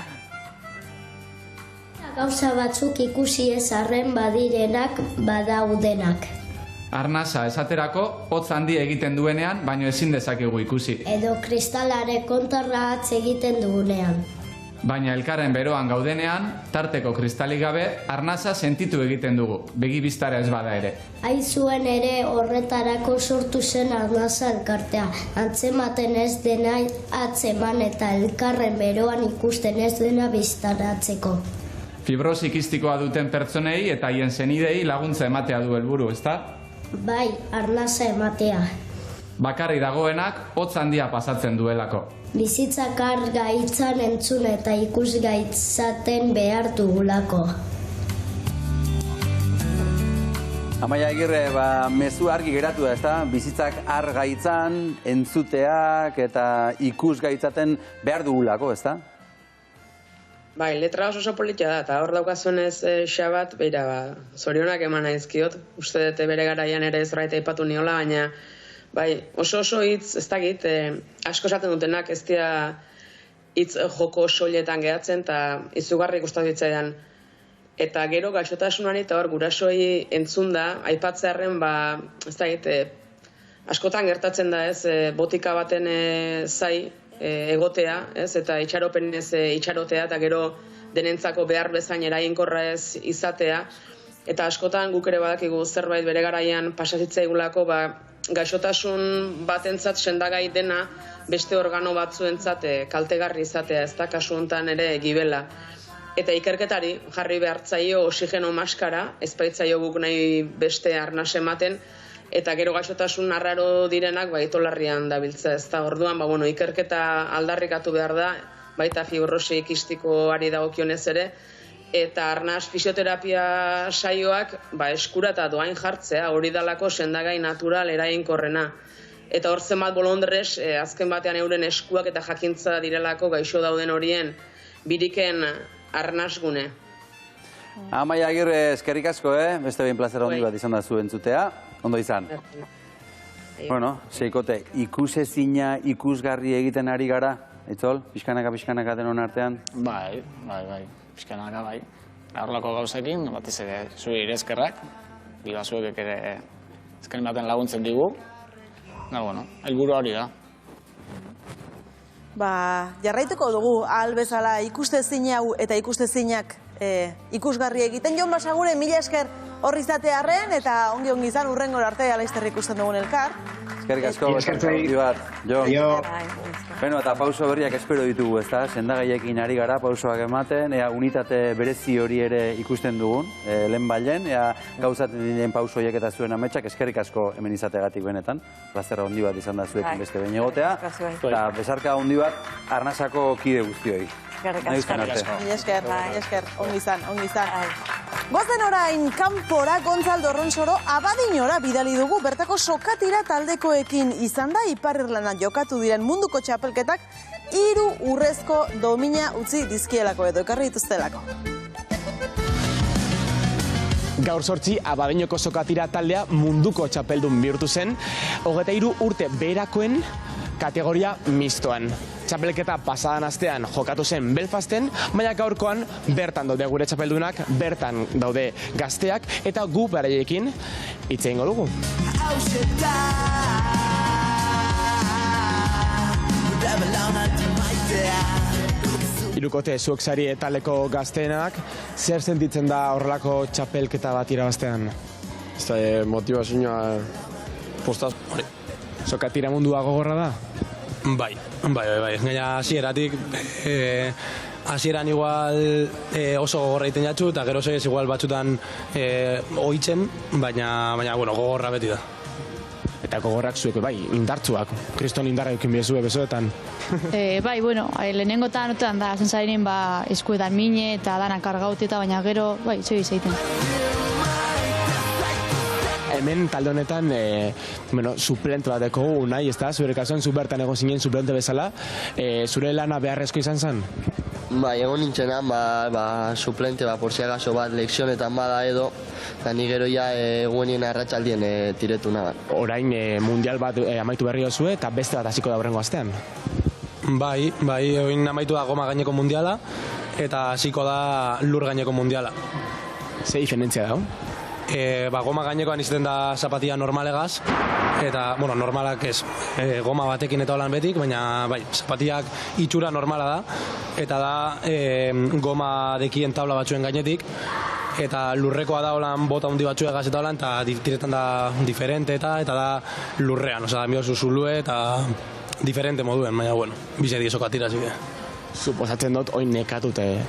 Gauza batzuk ikusi ez arren badirenak badaudenak. Arnasa esaterako hotz handi egiten duenean, baino ezin dezakegu ikusi. Edo kristalare kontarra hatz egiten dugunean. Baina elkarren beroan gaudenean, tarteko kristalik gabe, arnasa sentitu egiten dugu, begibiztara ez bada ere. Aizuen ere horretarako sortu zen arnasa elkartea. Antzematen ez dena atzeman eta elkarren beroan ikusten ez dena biztaratzeko. Fibrosi kistikoa duten pertsonei eta haien senidei laguntza ematea du helburu, ezta? Bai, arnasa ematea. Bakarri dagoenak hotz handia pasatzen duelako. Bizitzak gaitzan entzun eta ikus gaitzaten behar dugulako. Amaia Agirre, mezu argi geratu da, ezta? Bizitzak gaitzan, entzuteak eta ikus gaitzaten behar dugulako, ezta? Bai, letra oso politia da, eta hor daukazunez Xabat, beira, zorionak eman naizkiot. Uste dute bere garaian ere zerbait aipatu niola, baina bai, oso hitz, ez dakit, asko esaten dutenak ez dira hitz joko soiletan gehatzen eta izugarri gustatu ditzaidan. Eta gero gaixotasunari eta hor gurasoi entzun da, aipatzearren, ez dakit, askotan gertatzen da ez, botika baten zai egotea, ez, eta itxaropenez itxarotea eta gero denentzako behar bezain eraginkorra ez izatea. Eta askotan guk ere badakigu zerbait bere garaian pasatitzaigulako, gaixotasun batentzat sendagai dena beste organo batzuentzat kaltegarri izatea, ez da kasu honetan ere gibela. Eta ikerketari jarri behartzaio oxigeno maskara, ez baitzaio guk nahi beste arnas ematen, eta gero gaixotasun arraro direnak itolarrian dabiltza, ez da. Orduan, ikerketa aldarrikatu behar da, baita fibrosi kistikoari dagokionez ere, eta arnas fisioterapia saioak eskura eta doain jartzea, hori dalako sendagai natural eraginkorrena. Eta hor zenbat bolondrez, azken batean euren eskuak eta jakintza direlako gaixo dauden horien biriken arnasgune. Amaia Agirre, eskerrik asko, beste behin plazera handi bat izan da zu entzutea. Ondo izan. Bueno, seikote, ikusezina, ikusgarri egiten ari gara, Aitzol, pixkanaka denon artean? Bai, pixkanaka bai. Horrelako gauzekin, batez ere, zuri ere eskerrak, bibasuek ere eskerin baten laguntzen digu. Bueno, helburu hori da. Jarraituko dugu, ahal bezala ikustezin hau eta ikustezinak ikusgarri egiten. Jon Basagure, mila esker horri izatearren eta ongi izan urrengor arte alaizterri ikusten dugun elkar. Eskerrik asko, handi bat. Beno, eta pauso berriak espero ditugu, ezta? Sendagaiekin ari gara pausoak ematen, unitate berezi hori ere ikusten dugun, lehen bailen, gauzaten diren pauso horiek eta zuen ametsak, eskerrik asko hemen izateagatik benetan. Plazerra handi bat izan da zuekin beste behin egotea. Eta besarka handi bat, Arnasako kide guztioi. Eskerrik asko. Mila esker, ongi izan. Goazen orain kanpora Gontzaldo Arronsoro Abadinora bidali dugu, bertako sokatira taldekoekin izan da Ipar Irlandan jokatu diren munduko txapelketak 3 urrezko domina utzi dizkielako edo ekarri dituztelako. Gaur 8 Abadiñoko sokatira taldea munduko txapeldun bihurtu zen, 23 urte beherakoen kategoria mistoan. Txapelketa pasadan astean jokatu zen Belfasten, baina gaurkoan bertan daude gure txapeldunak, bertan daude gazteak, eta gu beraiekin hitz egingo dugu. Hirukote, zuek sari taleko gazteenak, zer sentitzen da horrelako txapelketa bat irabaztean? Ez da, motivazioa postaz. Sokatira mundua gogorra da? Bai. Gaina hasieratik, hasieran igual oso gogorra egiten jatzu, eta gero ez igual batzutan ohitzen, baina gogorra beti da. Eta gogorrak zuek, bai, indartzuak, kriston indarra eukin biezue besoetan. Bai, lehenengotan otan da, zentzairen eskuetan mine eta danak kargauti eta baina gero, bai, zeu izaiten. Hemen talde honetan, suplente bat dekogu nahi, ez da? Zure kasuan, zu bertan egon zinen suplente bezala, zure lana beharrezko izan zen? Bai, egon nintzenan, suplente, por si acaso bat lekzionetan bada edo, eta ni gero ja eguenien arratsaldien tiretu naban. Orain mundial bat amaitu berri zuen eta beste bat hasiko da hurrengo astean? Bai, oin amaitu da goma gaineko mundiala, eta hasiko da lur gaineko mundiala. Ze diferentzia dago? Goma gainekoan izaten da zapatia normalegaz, eta, normalak ez, goma batekin eta holan betik, baina bai, zapatiak itxura normala da, eta da goma dekien tabla batzuen gainetik, eta lurrekoa da holan bota hundi batzuegaz eta holan, eta tiretan da diferente eta da lurrean, da miozu zulue eta diferente moduen, baina, bize di sokatira, zike. Suposatzen dut, oin nekatute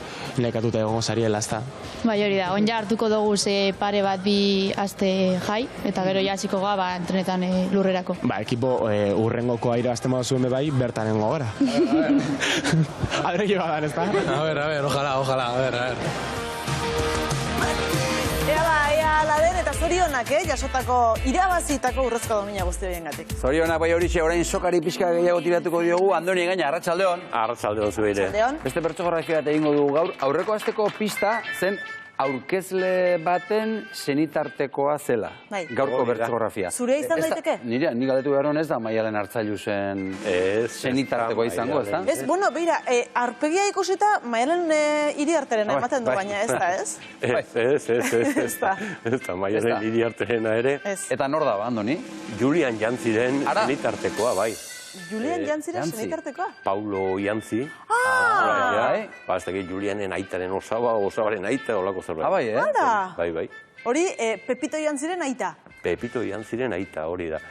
egongo zariela, ezta? Bai, hori da, oin ja hartuko dugu pare bat bi aste jai, eta gero jasiko goa entrenetan lurrerako. Ekipo urrengoko aire azten moduzuen bai, bertan engo gara. Adreki badan, ezta? A ver, ojalá, a ver. Ea laden eta zorionak, jasotako irabazitako urrezko domina guzti horien gatik. Zorionak bai horixe, orain sokari pixka gehiago tiratuko diogu, Andoni gaina, arratsaldeon. Arratsaldeon zueire. Beste pertsogorrafia bat egingo dugu gaur, aurreko asteko pista zen aurkezle baten senitartekoa zela. Gaurko pertsogorrafia. Zurea izan daiteke? Nire, nik galdetu behar honez da Maialen Artzailu zen senitartekoa izango, ez da? Ez, beira, arpegia ikusita Maialen Iriarterena ematen du baina, ez da, ez? Ez da, Maialen Iriarterena ere. Eta nor da, Andoni? Julian Jantziren senitartekoa, bai. Julian Jantziren senitartekoa? Paulo Jantzi. Ez dakit, Julianen aitaren osabaren aita, olako zerbait. Bai, Bai. Hori, Pepito Jantziren aita? Pepito Jantziren aita, hori da.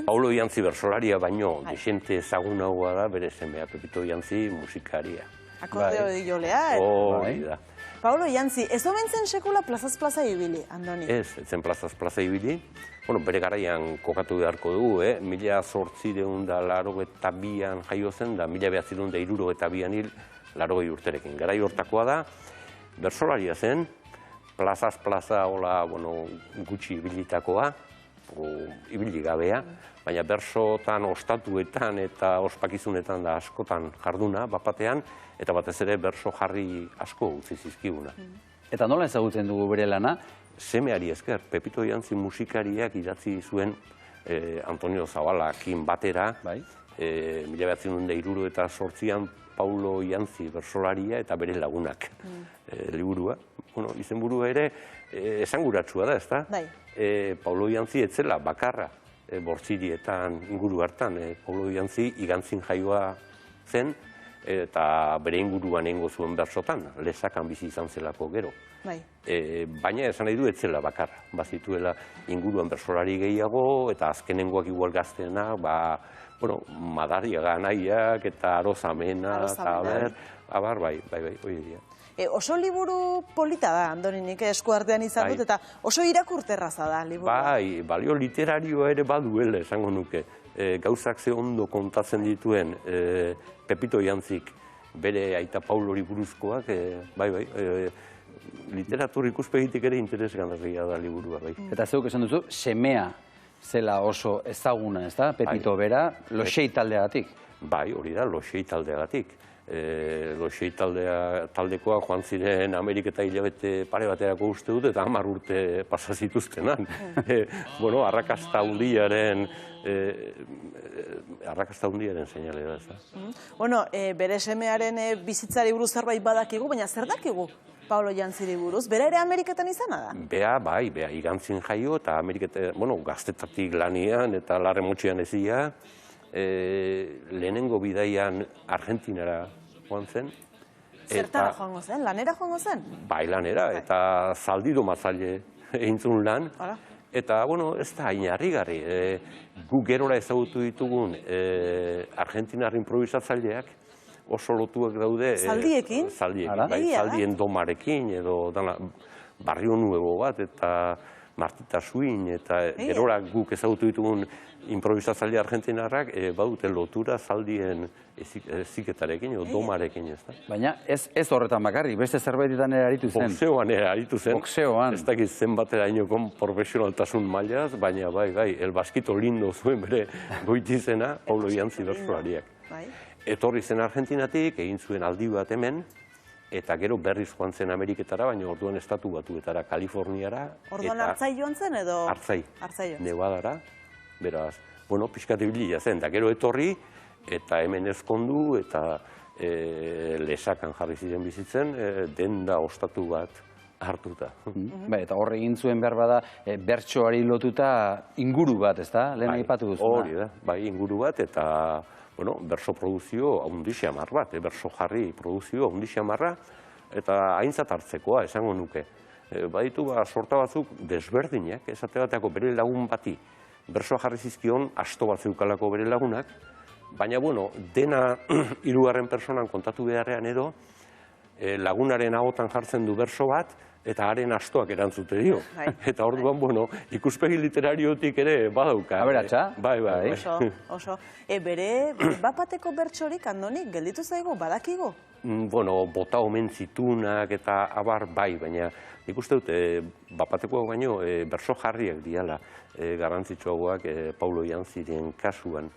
Paulo Jantzi bersolaria baino, desente ezagunagoa da, bere semea Pepito Jantzi musikaria. Akordeo jolea, hori da. Paulo Jantzi, ez omen zen sekula plazaz plaza ibili, Andoni? Ez zen plazaz plaza ibili. Bere garaian kokatu beharko dugu, 1882an jaio zen, da 1962an hil 80 urterekin. Garai hortakoa da, bersolaria zen, plazaz plaza gutxi ibilitakoa, ibili gabea, baina bersotan, ostatuetan eta ospakizunetan da askotan jarduna, bapatean, eta batez ere berso jarri asko utzi zizkiguna. Eta nola ezagutzen dugu bere lana? Semeari esker, Pepito Jantzi musikariak idatzi zuen Antonio Zabalakin batera, 1968an Paulo Jantzi bersolaria eta bere lagunak liburua. Izenburua ere esanguratsua da, ezta? Paulo Jantzi etzela bakarra Bortzirietan inguru hartan. Paulo Jantzi igantzin jaioa zen eta bere inguruan egingo zuen bersotan, lesakan bizi izan zelako gero. Baina esan nahi du etzela bakarra, bazituela inguruan bersolari gehiago eta azkenengoak igual gazteena, Madariaga nahiak eta Arozamena, bai, hori dira. Oso liburu polita da, Andoni, nik eskuartean izan dut, eta oso irakurterraza da liburua. Bai, balio literarioa ere baduela, esango nuke. Gauzak ze ondo kontatzen dituen Pepito Jantzik bere aita Paulori buruzkoak, bai, literatur ikuspegitik ere interesgarria da liburua, bai. Eta zeuk esan duzu, semea zela oso ezaguna, ez da? Pepito bera, Loxei taldeagatik. Bai, hori da, Loxei taldeagatik. Loxei taldekoa joan ziren Ameriketa hilabete pare baterako uste dut, eta 10 urte pasa zituztenan. Bueno, arrakasta hundiaren seinale da, ez da. Bueno, bere semearen bizitzari buruz zerbait badakigu, baina zer dakigu Paulo Jantziri buruz? Bera ere Ameriketan izana da? Bea, igantzin jaio, eta Ameriketan, gaztetatik lanian eta larremotxean ezia, lehenengo bidaian Argentinara joan zen. Zertara joango zen? Lanera joango zen? Bai, lanera, eta zaldido mazaile eintzun lan. Eta, ez da hain harrigarri. Gu gerora ezagutu ditugun Argentinar improvisatzaileak oso lotuak daude. Zaldiekin? Zaldien domarekin, edo Barrio Nuevo bat, eta Martita Suin, eta gerora guk ezagutu ditugun improvisatzaile argentinarrak badute lotura zaldien ziketarekin, edo domarekin, ez da. Baina ez horretan bakarri, beste zerbaitetan ere aritu zen. Boxeoan ere aritu zen. Boxeoan. Ez dakit zenbatera inokon profesionaltasun mailaz, baina el baskito lindo zuen bere goitizena Paulo Jantzi bertsolariak. Etorri zen Argentinatik, egin zuen aldi bat hemen, eta gero berriz joan zen Ameriketara, baina orduan Estatu Batuetara, Kaliforniara. Orduan Artzai joan zen edo? Artzai, Nevadara, beraz, pixkat ibilia zen, da gero etorri, eta hemen ezkondu, eta lesakan jarri ziren bizitzen, denda ostatu bat hartuta. Eta horre egin zuen behar bada, bertsoari lotuta inguru bat, ez da? Lehen aipatu duzuna. Hori da, inguru bat, eta berso produzio haundixamar bat, berso jarri produzio haundixamarra, eta aintzat hartzekoa, esango nuke. Baditu sorta batzuk desberdinak, esate bateako bere lagun bati, bersoa jarri zizkion, asto bat zeukalako bere lagunak, baina, dena 3. personan kontatu beharrean edo, lagunaren ahotan jartzen du berso bat, eta haren astoak erantzute dio. Eta orduan, ikuspegi literariotik ere badauka. Aberatsa? Bai. Oso. Bere bapateko bertsorik, Andonik, gelditu zaigu, badakigu? Bota omen zitunak eta abar bai, baina nik uste dut, bapatekoak baino, berso jarriak diala garrantzitsuagoak Paulo Jantziren kasuan.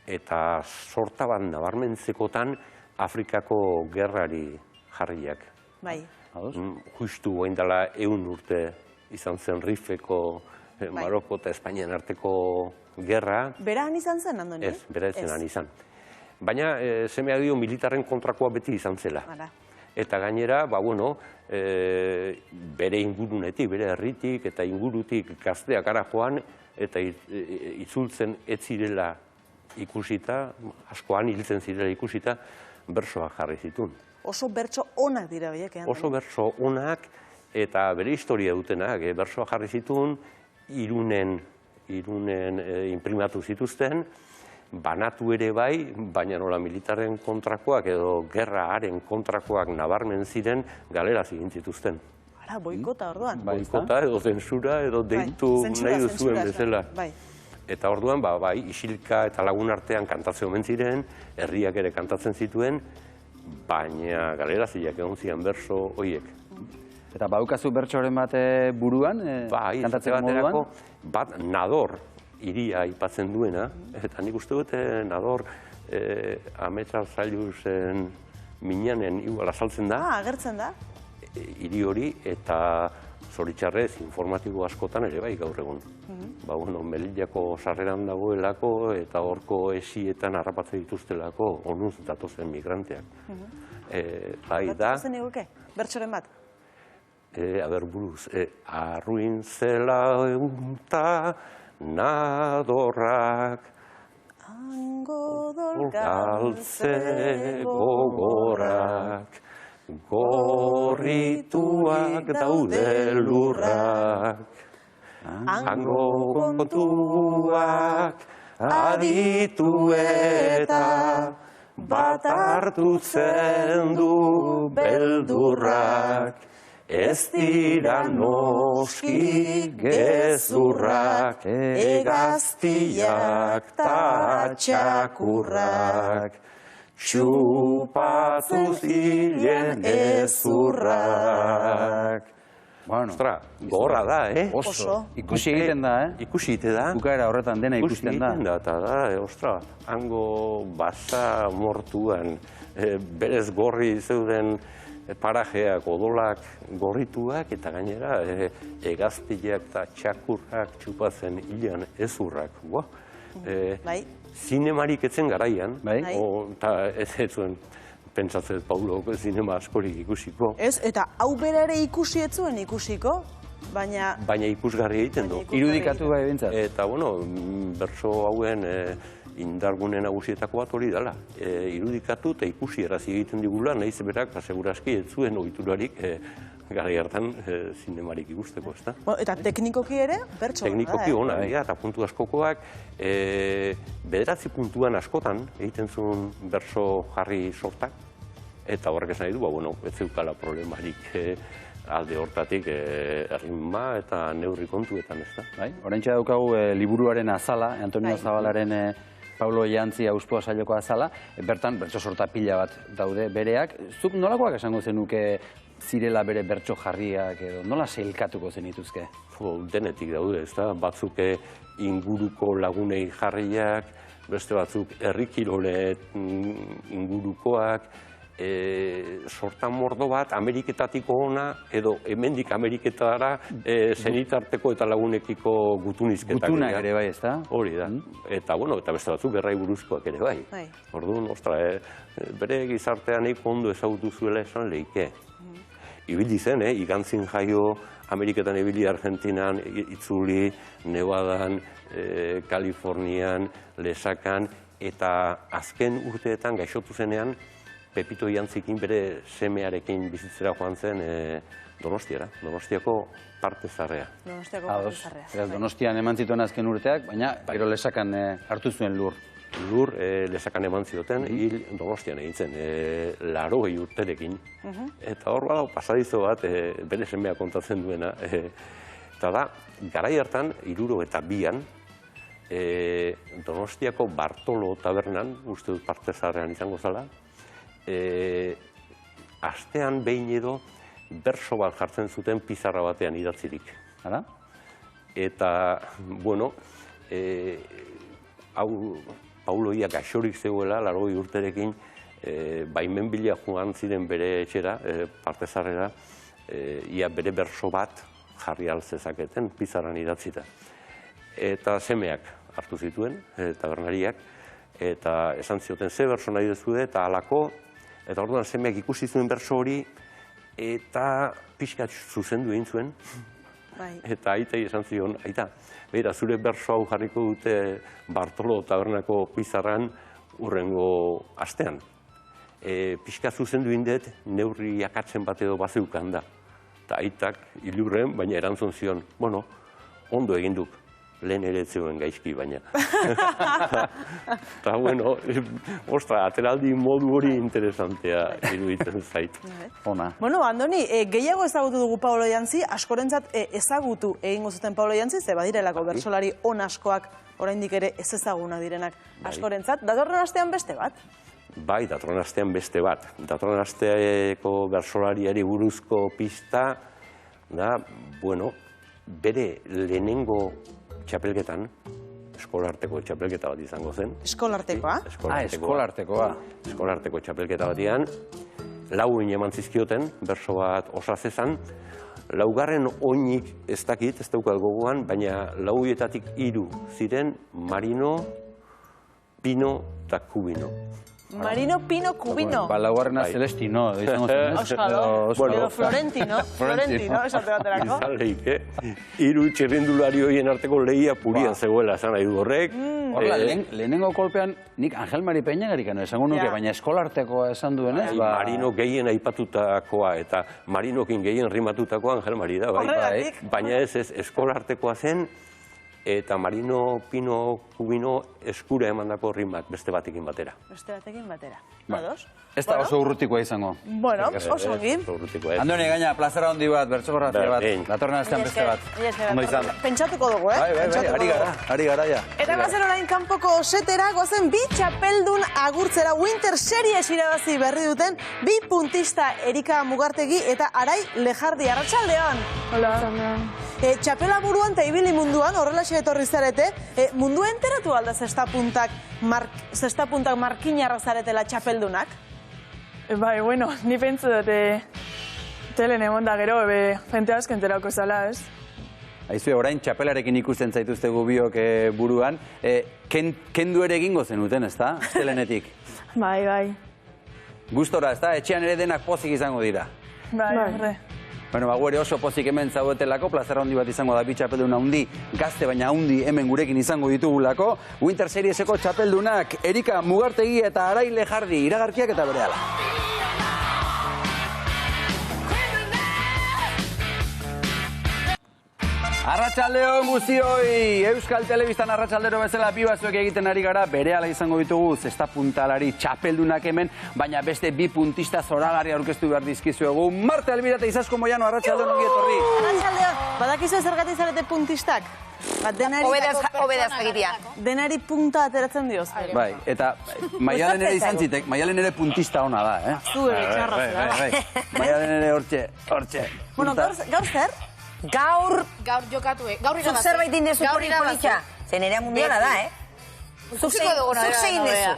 Eta sorta bat nabarmentzekotan Afrikako gerrari jarriak. Bai. Justu oain dela 100 urte izan zen Rifeko, Maroko eta Espainian arteko gerra. Bera han izan zen, Andoni? Ez, bera ez zen han izan. Baina, semea dio, militarren kontrakoa beti izan zela. Eta gainera, bere ingurunetik, bere herritik eta ingurutik gazteak ara joan, eta itzultzen ez zirela ikusita, askoan hiltzen zirela ikusita, bersoa jarri zituen. Oso bertso onak dira horiek, Oso bertso onak eta bere historia dutenak. Bersoa jarri zituen, Irunen imprimatu zituzten, banatu ere bai, baina nola militarren kontrakoak edo gerraren kontrakoak nabarmen ziren galeraz egin zituzten. Ara, boikota orduan. Boikota edo zensura edo deitu nahi duzuen bezala. Eta orduan, isilka eta lagun artean kantatzen omen ziren, herriak ere kantatzen zituen, baina galeraziak egon zian berso horiek. Eta baukazu bertsoren bat buruan, kantatzeko moduan? Bat Nador hiria aipatzen duena, eta nik uste dut Nador Ametsa Zailuzen minanen igual azaltzen da. Agertzen da. Hiri hori, eta zoritxarrez informatibo askotan ere bai gaur egun. Melillako sarreran dagoelako eta horko esietan harrapatzen dituztelako onuz datozen migranteak. Datozen eguke, bertsoren bat? Buruz, arruin zela egunta Nadorrak Ango dolgaltze gogorak gorrituak daude lurrak hango kontuak aditu eta bat hartutzen du beldurrak ez dira noski gezurrak egaztiak ta txakurrak Txupatuz hilen ezurrak. Ostra, gorra da, Oso. Ikusi egiten da, Ikusi egiten da. Bukaera horretan dena ikusten da. Ikusi egiten da, eta da, ostra, hango basa mortuan, berez gorri zeuden parajeak, odolak gorrituak, eta gainera hegaztiak eta txakurrak txupatzen hilean ezurrak. Zinemarik etzen garaian, eta ez zuen pentsatzen Paulo zinema askorik ikusiko. Ez, eta hau bera ere ikusi ez zuen ikusiko, baina... Baina ikusgarri egiten du. Irudikatu bai bintzat. Eta, bueno, bertso hauen indargune nagusietako bat hori dela. Irudikatu eta ikusi erazi egiten digula, nahiz berak, seguraski ez zuen ohiturarik garai hartan zinemarik ikusteko, ez da? Eta teknikoki ere, bertso. Teknikoki ona, eta puntu askokoak, bederatzi puntuan askotan egiten zuen bertso jarri sortak, eta horrek esan nahi du, ez zeukala problemarik alde hortatik erritma eta neurri kontuetan, ez da? Oraintxe daukagu liburuaren azala, Antonio Zabalaren Paulo Jantzi auspoa sailoko azala, bertan bertso sorta pila bat daude bereak. Zuk nolakoak esango zenuke zirela bere bertso jarriak edo nola sailkatuko zenituzke? Denetik daude, ez da? Batzuk inguruko lagunei jarriak, beste batzuk herrikirole ingurukoak, sorta mordo bat Ameriketatiko ona edo hemendik Ameriketara zenitarteko eta lagunekiko gutunizketak. Gutunak ere bai, ez da? Hori da. Eta, eta beste batzuk gerrai buruzkoak ere bai. Orduan, bere gizartean ondo ezagutu zuela esan lehike. Ibili zen, igantzin jaio, Ameriketan ibili, Argentinan, itzuli, Nevadan, Kalifornian, Lesakan, eta azken urteetan gaixotu zenean, Pepito Jantzikin bere semearekin bizitzera joan zen Donostiara, Donostiako parte zarrea. Donostian eman zituen azken urteak, baina gero Lesakan hartu zuen lur. Lur Lesakan eman zioten, hil Donostian egin zen, 80 urterekin. Eta hor badago pasadizo bat, bere semea kontatzen duena. Eta da, garai hartan, 72an, Donostiako Bartolo tabernan, uste dut parte zarrean izango zala, astean behin edo berso bat jartzen zuten pizarra batean idatzirik. Eta, hau Pauloia gaixorik zegoela, 80 urterekin, baimen bila joan ziren bere etxera, partezarrera, ia bere berso bat jarri alzezaketen pizarran idatzita. Eta semeak hartu zituen, tabernariak, eta esan zioten ze berso nahi dezude, eta halako, eta orduan semeak ikusi zuen berso hori, eta pixkat zuzendu egin zuen. Eta aitei esan zion, aita, beira, zure berso hau jarriko dute Bartolo tabernako pizarran urrengo astean. Pixkat zuzendu egin dut, neurri akatzen bat edo bazeukan da. Eta aitak ilurren, baina erantzun zion, ondo egin duk. Lehen ere zeuen gaizki, baina. Eta, ateraldi modu hori interesantea iruditzen zait. Andoni, gehiago ezagutu dugu Paulo Jantzi, askorentzat ezagutu egingo zuten Paulo Jantzi, ze badirelako bertsolari on askoak oraindik ere ez ezaguna direnak askorentzat. Datorren astean beste bat? Bai, datorren astean beste bat. Datorren asteako bertsolariari buruzko pista, da, bere lehenengo txapelketan, eskolarteko txapelketa bat izango zen. Eskolartekoa? Eskolartekoa. Eskolarteko txapelketa batian, 4 eman zizkioten, berso bat osazezan, 4. oinik ez dakit, ez daukat gogoan, baina 4etatik 3 ziren Marino, Pino eta Kubino. Marino, Pino, Kubino. Laugarrena Celestino, izango zen. Edo Florentino, esate baterako. Izan lehik, 3 txirrindulari horien arteko lehia purian zegoela, esan nahi du horrek. Lehenengo kolpean, nik Angel Mari Peñagarikan esango nuke, baina eskolartekoa esan duenez. Marino gehien aipatutakoa eta Marinokin gehien rimatutakoa Angel Mari da, bai. Baina ez, eskolartekoa zen eta Marino Pino Cubino eskura emandako rimak beste batekin batera. Beste batekin batera. Ados? Ez da oso urrutikoa izango. Bueno, oso egin. Andoni, gaina, plazera handi bat, bertxogorrazia bat. Datorren astean beste bat. Ondo izan. Pentsatuko dugu, Ari gara, ja. Eta bazen orain kanpoko setera, gozen bi txapeldun agurtzera Winter Series irabazi berri duten, bi puntista Erika Mugartegi eta Arai Lejardi. Arratsaldeon. Hola. Txapela buruan eta ibili munduan, horrelaxe etorri zarete, mundua enteratu alda zestapuntak markinarra zaretela txapeldunak? Bai, bueno, ni pentsu dut telen egon da gero, jente asko enterako zala, ez? Aizue, orain txapelarekin ikusten zaituztegu biok buruan, kendu ere egingo zenuten, ez da? Astelenetik. Bai. Gustora, ez da? Etxean ere denak pozik izango dira. Bai, horre. Bueno, ere oso pozik hemen zaudetelako, plazera handi bat izango da bi txapeldun handi, gazte baina handi hemen gurekin izango ditugulako. Winter Serieseko txapeldunak Erika Mugartegi eta Arai Lejardi, iragarkiak eta berehala. Arratsaldeon guztioi! Euskal Telebistan arratsaldero bezala bi batzuek egiten ari gara, berehala izango ditugu zestapuntalari txapeldunak hemen, baina beste bi puntista zoragarri aurkeztu behar dizkizuegu. Marte Albira eta Izasko Moiano, arratsaldeon ongi etorri. Arratsaldeon, badakizu zergatik zarete puntistak? Obedaz egitea. Denari punta ateratzen dioz. Bai, eta Maialen ere izan zitek, Maialen ere puntista ona da, eh? Zu ere txarra zera. Maialen ere hortxe. Bueno, gaur zer? Gaur jokatu, gaur irabazte. Zuk zerbait indezu hori politxa. Zenerea mundiala da, Zuk zein dezu.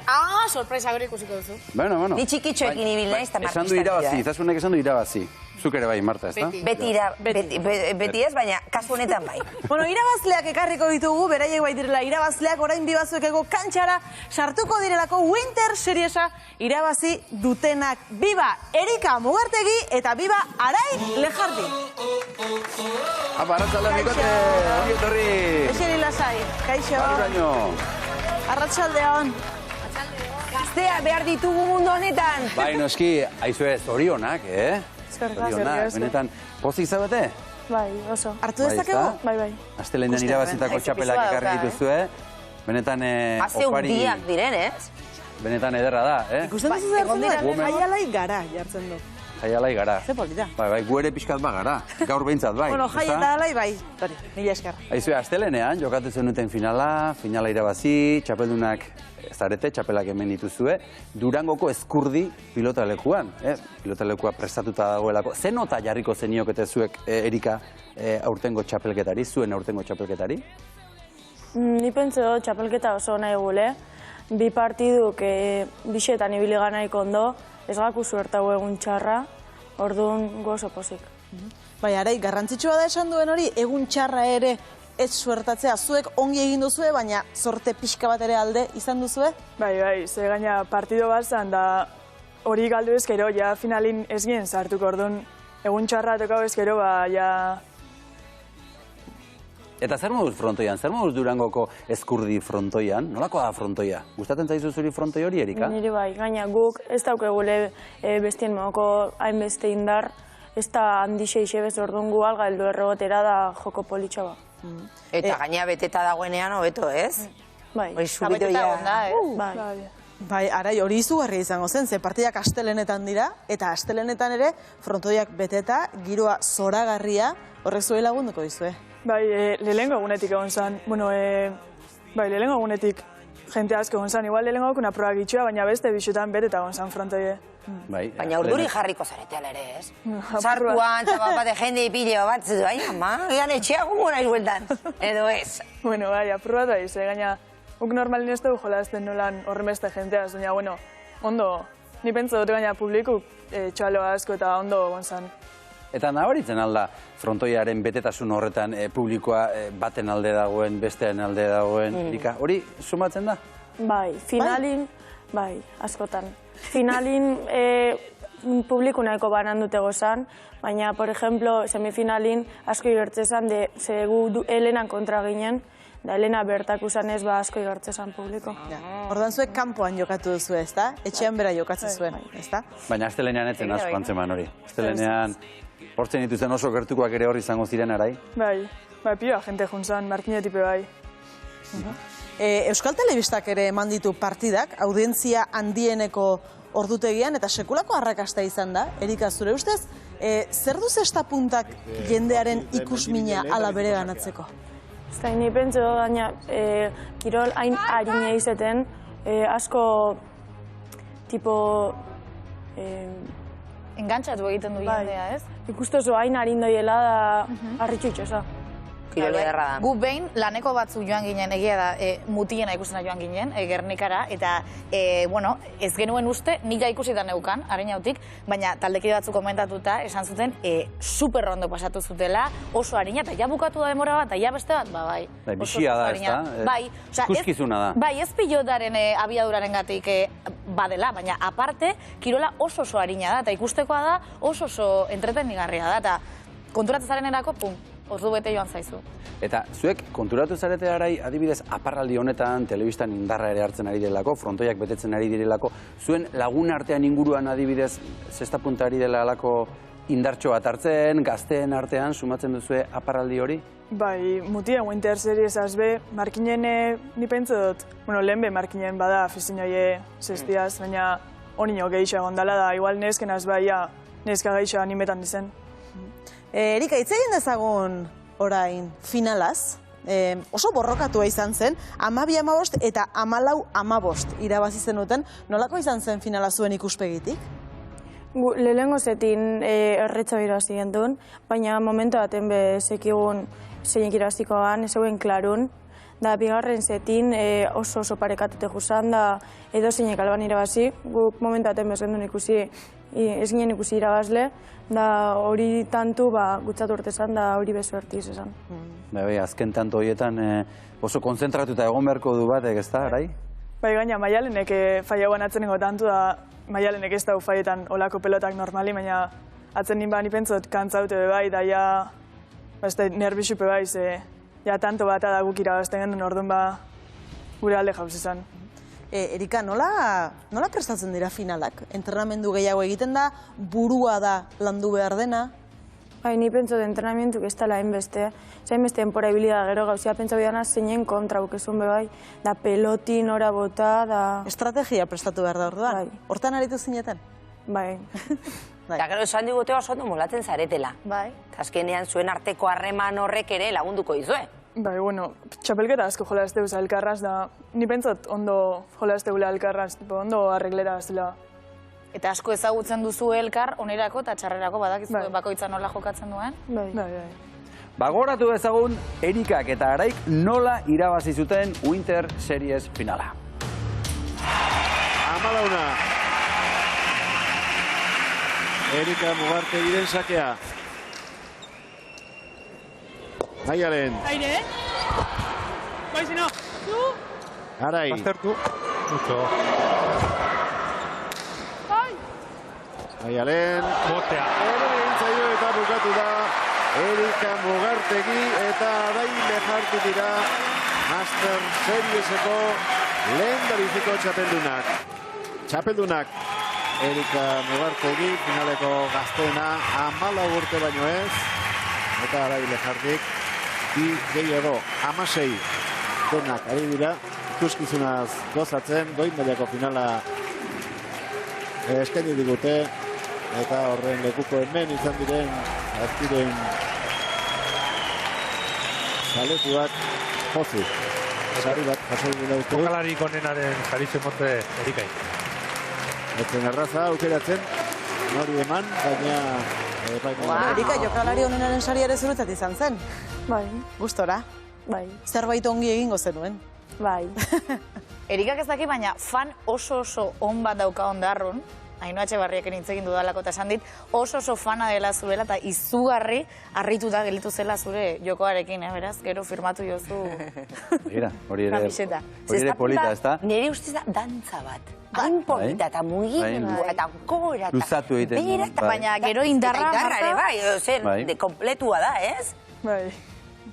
Sorpresa gero ikusiko duzu. Bueno. Ni txikitxoekin ibil naiz eta markistak. Esan du irabazi, Izasunek esan du irabazi. Zuk ere bai, Marta, ez da? Beti ez, baina kasu honetan bai. Bueno, irabazleak ekarriko ditugu, beraiek bai direla irabazleak, orain bi batzuekeko kantxara sartuko direlako Winter Seriesa irabazi dutenak. Biba Erika Mugartegi eta biba Arai Lejardi. Arratsaldeon, Mikote, ongi etorri. Eseri lasai, kaixo. Baruraino. Arratsaldeon. Gaztea behar ditugu mundu honetan. Bai, noski, aizue, zorionak, Zorionak, benetan, pozik zabete? Bai, oso. Hartu dezakegu? Bai. Astelenean irabazitako txapelak ekarri dituzue. Benetan, Haze hundiak diren, ez? Benetan ederra da, Ikusten duzu jartzen dut? Jaialai gara jartzen du. Jaialai gara. Ze polita. Bai, gu ere pixkat gara. Gaur behintzat, bai. Bueno, jai eta alai, bai. Tori, mila esker. Aizue, astelenean, jokatu zenuten finala irabazi, txapeldunak zarete, txapelak hemen dituzue, Durangoko Ezkurdi pilotalekuan, pilotalekua prestatuta dagoelako. Ze nota jarriko zeniokete zuek, Erika, aurtengo txapelketari, zuen aurtengo txapelketari? Ni pentsu dut txapelketa oso nahi gule, bi partiduk bixetan ibili ganaik ondo, ez gaku zuertago egun txarra, orduan gozo pozik. Bai, Arai, garrantzitsua da esan duen hori, egun txarra ere ez suertatzea, zuek ongi egin duzue, baina sorte pixka bat ere alde izan duzue? Bai, ze gaina partido bat zan da hori galdu ezkero, ja finalin ez gien sartuko orduan, egun txarra tokau ezkero, ja... Eta zer moduz frontoian? Zer moduz Durangoko Ezkurdi frontoian? Nolakoa da frontoia? Gustatzen zaizu zuri frontoi hori, Erika? Niri bai, gaina guk ez daukegule bestien mogoko hainbeste indar, ez da handixe bez orduan gu alga heldu errogotera da joko politxa ba. Eta gaina beteta dagoenean hobeto, ez? Bai. Bai, Arai, hori izugarria izango zen, ze partidak astelenetan dira, eta astelenetan ere frontoiak beteta, giroa zoragarria, horrek zuei lagunduko dizue. Bai, lehengo egunetik egon zan, lehengo egunetik jente asko egon zan, igual lehengo una proba gitxua, baina beste bixutan beteta egon zan frontoie. Baina urduri jarriko zareteal ere, ez? Zartuan, txapapate jende ipileo bat, zutu, ean etxea gungo naiz bueltan, edo ez? Bueno, bai, apurra da ize, gaina, guk normalin ez dugu jolazten nolan horremeste jentea, baina, bueno, ondo, ni pentsa dut gaina publiku txalo asko eta ondo egon zan. Eta nabaritzen alda frontoiaren betetasun horretan publikoa baten alde dagoen, bestean alde dagoen, Erika, hori sumatzen da? Bai, finalin, bai, askotan. Finalin publiku nahiko banan dute gozan, baina, por ejemplo, semifinalin asko igertzezan, ze gu Helenan kontra ginen, da Helena bertaku zanez asko igertzezan publiko. Ordan zuek kanpoan jokatu duzu, ez da? Etxean bera jokatzen zuen, ez da? Baina astelenean etzen asko antzeman hori. Astelenean hortzen dituzten oso gertukoak ere hor izango ziren, Arai? Bai, Pila jente juntzan, Markinetik bai. Euskal Telebistak ere eman ditu partidak, audientzia handieneko ordutegian, eta sekulako arrakasta izan da, Erika, zure ustez, zer duz estapuntak jendearen ikusmina ala bere ganatzeko? Zain, ni pentsu, baina kirol hain harina izeten, asko, tipo... Engantzatu egiten du jendea, ez? Ikustu oso hain harin doiela da harritxu itxosa. Kirol ederra da. Gu behin laneko batzu joan ginen, egia da, mutiena ikustena joan ginen, Gernikara, eta, bueno, ez genuen uste, nik ja ikusitan neukan, harinautik, baina taldekide batzu komentatuta, esan zuten, super ondo pasatu zutela, oso harina, eta ja bukatu da demora bat, eta ja beste bat, bai. Bixia da, ez da? Bai, ikuskizuna da. Bai, ez pilotaren abiaduraren gatik badela, baina aparte, kirola oso harina da, eta ikustekoa da, oso entretenigarria da, eta konturatzen zaren erako, pum, ordu bete joan zaizu. Eta zuek konturatu zarete arai, adibidez, aparraldi honetan, telebistan indarra ere hartzen ari direlako, frontoiak betetzen ari direlako, zuen lagun artean inguruan adibidez, zesta punta ari dela alako indartxo bat hartzen, gazteen artean, sumatzen duzue aparraldi hori? Bai, mutia Winter Series azbe, Markinen ni pentsu dut, bueno, lehen be Markinen bada afizinoie zestiaz, baina honino gehiago gondala da, igual nesken azbaia, neska gehiago animetan dizen. Erika, hitz egin dezagun orain finalaz, oso borrokatua izan zen, 12-15 eta 14-15 irabazi zenuten, nolako izan zen finala zuen ikuspegitik? Lehenengo zetin erretza irabazi gendun, baina momentu baten bezekigun zeinek irabazikoan, zeuen klarun, da bigarren zetin oso parekatute juzan, da edo zeinek alban irabazi, guk momentu baten bezgendun ikusi, ez ginen ikusi irabazle, da hori tantu gutzatu urtezan, da hori bezu ertiz esan. Bai, azken tanto horietan oso konzentratuta egon beharko du batek, ez da, arai? Bai, gaina Maialenek faiagoan atzenengo tantu da, Maialenek ez da ufaietan olako pelotak normali, baina atzen nien bani pentsot kantzaute bai, da ja, nervixupe bai, ze, ja tanto bat da guk irabazten genuen orduan gure alde jauz izan. Erika, nola prestatzen dira finalak? Entrenamendu gehiago egiten da, burua da landu behar dena? Bai, ni pentsot entrenamentuk ez dela hainbeste. Hainbeste denpora ibili da gero gauzia pentsa bidana zeinen kontra bukezun be bai, da pelotin ora bota, da... Estrategia prestatu behar da orduan? Hortan aritu zineten? Bai. Eta gero esan digute oso ondo molatzen zaretela. Bai. Azkenean zuen arteko harreman horrek ere lagunduko dizue. Bai, bueno, txapelketa asko jola ez deuza elkarraz, da ni pentsat ondo jola ez deula elkarraz, ondo arreglera ez dela. Eta asko ezagutzen duzu elkar, onerako eta txarrerako badakizu bakoitza nola jokatzen duen? Bai. Bagoratu ezagun, Erikak eta Araik nola irabazi zuten Winter Series finala. 14. Erika Mugartegiren sakea. Maialen. Aire, Baizino. Arai. Aztertu. Mucho. Maialen. Botea. Egintzaio eta bukatu da. Erika Mugartegi eta Arai Lejartu dira Master Serieseko lehen dabiziko txapeldunak. Txapeldunak Erika Mugartegi finaleko gazteena 14 urte baino ez. Eta Arai Lejartik bi gehiago 16 denak ari dira. Ikuskizunaz gozatzen, goi mailako finala eskaini digute. Eta horren lekuko hemen izan diren azkiren zaletuak jozu. Sari bat jaso dira uste. Jokalarik onenaren jaritzen mote Erikai. Etzen erraza aukeratzen, nori eman, baina... Erika, jokalari onenaren sari ere zuretzat izan zen? Bai. Gustora? Bai. Zerbait ongi egingo zenuen? Bai. Erikak ez daki, baina fan oso on bat dauka ondarrun, Ainhoa Etxebarriaken hitz egin dudalako eta esan dit, oso fana dela zuela eta izugarri harrituta gelitu zela zure jokoarekin, beraz, gero firmatu jozu Mira, hori kamiseta. ere polita, ez da? Nire ustez da dantza bat. Hain polita eta mugimendu eta gora eta... Luzatu egiten du. Baina gero indarra... Ere bai, zer, kompletua da, ez? Bai.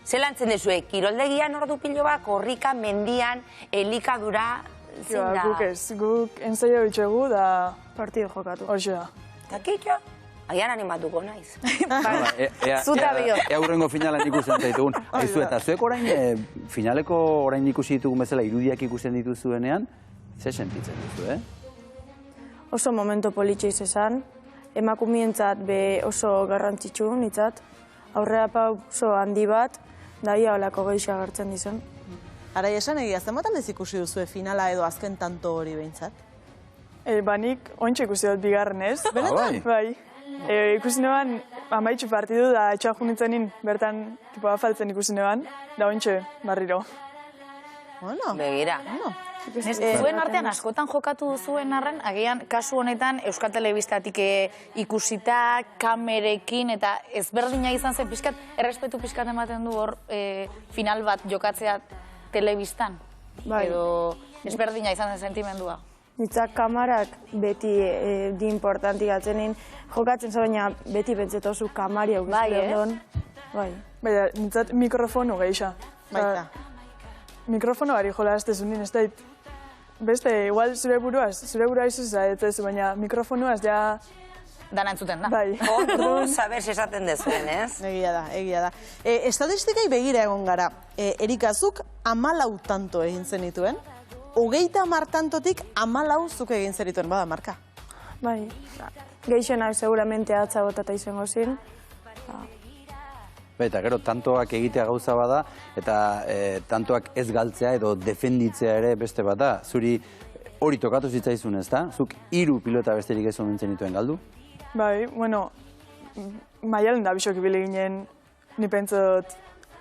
Zelantzen dezue, kiroldegian ordu pilo bat, korrika, mendian, elikadura... Guk ez, guk ensaio bitxegu da partidu jokatu. Horxe da. Eta kitxo, Agian animatuko naiz. Zuta bio. Aurrengo finalan ikusten zaitugun. Aizu, eta zuek orain, finaleko orain ikusi ditugun bezala irudiak ikusten dituzuenean, ze sentitzen duzu, Oso momento politxe izan, emakumientzat be oso garrantzitsu nitzat, aurrera pauso handi bat, da ia olako gehiago agertzen dizan. Arai esan egia, zenbat aldiz ikusi duzue finala edo azken tanto hori behintzat? Banik, ontsa ikusi dut bigarren ez. Benetan? Bai. Ikusi neban, amaitxu partidu da etxoa junitzenin, bertan afaltzen ikusi neban, da ontsa barriro. Bueno. Begira. Zuen artean askotan jokatu duzuen arren, agian kasu honetan Euskal Telebistatik ikusita, kamerekin, eta ezberdina izan zen pixkat, errespetu pixkat ematen du hor final bat jokatzea telebistan. Edo ezberdina izan zen sentimendua. Nitzak kamarak beti di importanti gatzenin, jokatzen baina beti bentzetozu kamari hau gizte Bai. Baina, nitzat mikrofonu geisha. Baita. Mikrofono bari jola ez tezunin, ez dait. Beste, igual zure burua izuz ez baina mikrofonuaz ja... Dana entzuten da. Bai. Ordu, saber esaten dezuen, ez? Egia da. Estatistikai begira egon gara. Erikazuk 14 tanto egin zenituen. 30 tantotik 14 zuk egin zenituen, bada marka. Bai. Geixenak seguramente atza botata izango zin. Eta gero, tantoak egitea gauza bada, eta tantoak ez galtzea edo defenditzea ere beste bat da. Zuri hori tokatu zitzaizun, ez da? Zuk 3 pilota besterik ez omen zenituen galdu? Bai, bueno, Maialen da bisok ibili ginen, ni pentsot